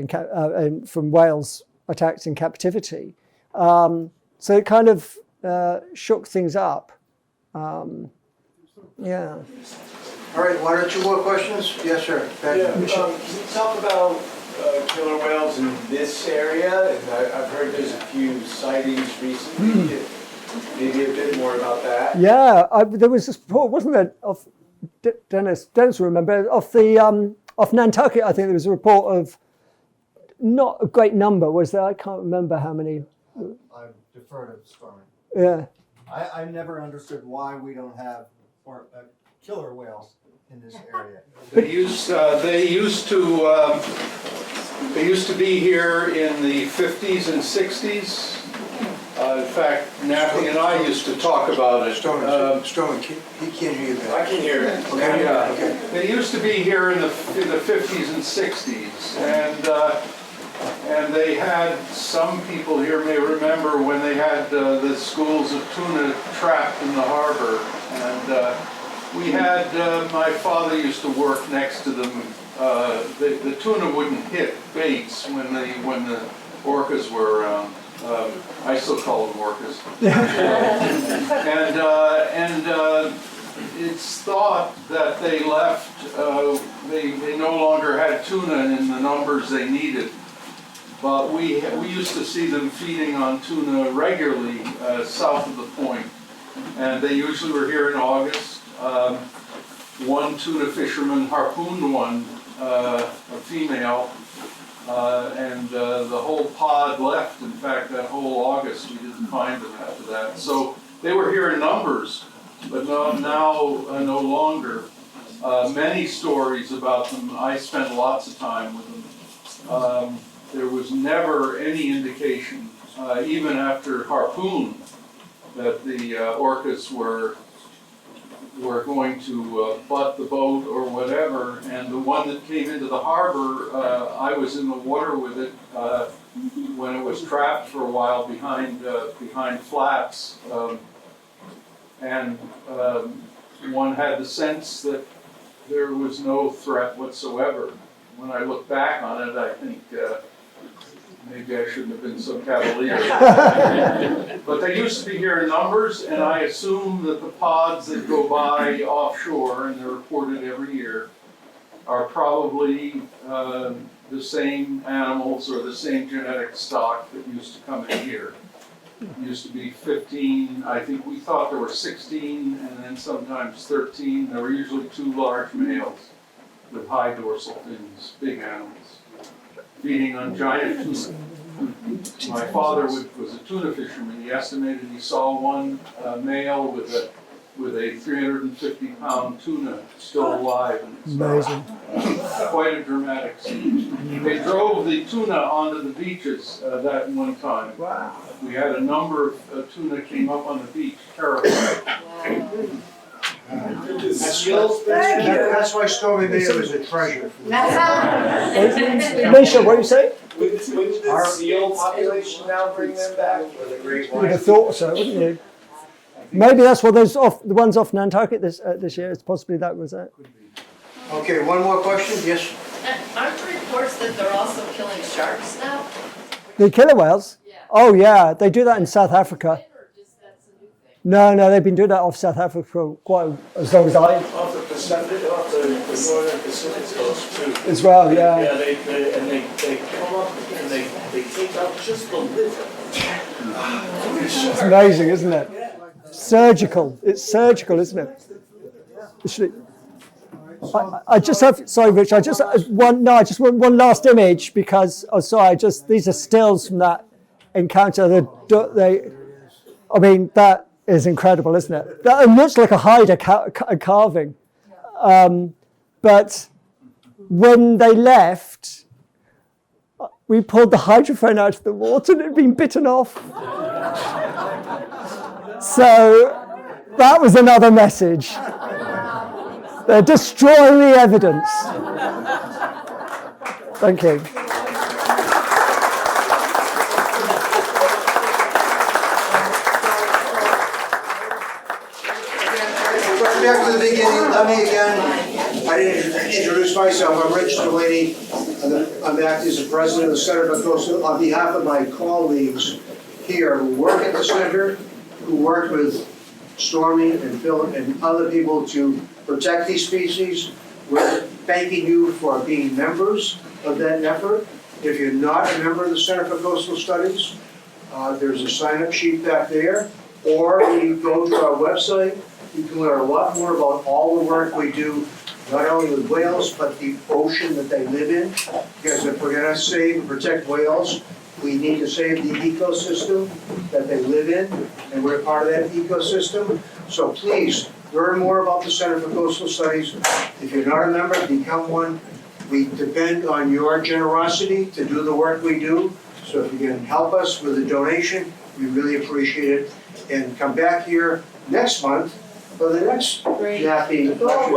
from whales attacked in captivity. So it kind of shook things up. Yeah. All right, 1 or 2 more questions? Yes, sir. Can you talk about killer whales in this area? And I've heard there's a few sightings recently. Maybe a bit more about that. Yeah, there was this report, wasn't there, of Dennis will remember, off Nantucket. I think there was a report of not a great number, was there? I can't remember how many. I defer to Stormy. Yeah. I never understood why we don't have killer whales in this area. They used to be here in the 50s and 60s. In fact, Napi and I used to talk about it. Strowman, he can't hear you. I can hear it. Okay, yeah. They used to be here in the 50s and 60s, and they had, some people here may remember when they had the schools of tuna trapped in the harbor, and we had, my father used to work next to them. The tuna wouldn't hit baits when the orcas were around. I still call them orcas. And it's thought that they left, they no longer had tuna in the numbers they needed. But we used to see them feeding on tuna regularly south of the point. And they usually were here in August. One tuna fisherman harpooned one, a female, and the whole pod left. In fact, that whole August we didn't find them after that. So they were here in numbers, but now no longer. Many stories about them. I spent lots of time with them. There was never any indication, even after harpoon, that the orcas were going to butt the boat or whatever, and the one that came into the harbor, I was in the water with it when it was trapped for a while behind flats, and one had the sense that there was no threat whatsoever. When I look back on it, I think maybe I shouldn't have been so cavalier. But they used to be here in numbers, and I assume that the pods that go by offshore, and they're reported every year, are probably the same animals or the same genetic stock that used to come in here. It used to be 15, I think we thought there were 16, and then sometimes 13. There were usually 2 large males with high dorsal fins, big animals, feeding on giant tuna. My father was a tuna fisherman. He estimated he saw one male with a 350-pound tuna still alive in its Amazing. quite a dramatic scene. They drove the tuna onto the beaches that one time. Wow. We had a number of tuna came up on the beach, terrified. That's why Stormy Bay was a treasure. Misha, what do you say? Would the seal population now bring them back? Or the great You would have white? thought so, wouldn't you? Maybe that's what those the ones off Nantucket this year. It's possibly that was it. Okay, one more question, yes? Aren't there reports that they're also killing sharks now? The killer whales? Yeah. Oh yeah, they do that in South Africa. Or just that's a new thing? No, they've been doing that off South Africa for quite as long as I Off the Pacific, off the northern Pacific coast too. as well. Yeah. Yeah, they come up and they take out just the liver. It's amazing, isn't it? Surgical. It's surgical, isn't it? Literally. I just have, sorry Rich, I just want one last image because, these are stills from that encounter. I mean, that is incredible, isn't it? That looks like a hide, a carving. But when they left, we pulled the hydrophone out of the water and it had been bitten off. So that was another message. They're destroying the evidence. Thank you. Back to the beginning, let me again, I didn't introduce myself, I'm Rich Delaney. I'm acting as the president of the Center for Coastal, on behalf of my colleagues here who work at the center, who work with Stormy and Philip and other people to protect these species. We're thanking you for being members of that effort. If you're not a member of the Center for Coastal Studies, there's a sign-up sheet back there, or when you go to our website, you can learn a lot more about all the work we do, not only with whales, but the ocean that they live in. Because if we're gonna save and protect whales, we need to save the ecosystem that they live in, and we're part of that ecosystem. So please, learn more about the Center for Coastal Studies. If you're not a member, become one. We depend on your generosity to do the work we do. So if you can help us with a donation, we really appreciate it. And come back here next month for the next Napi lecture.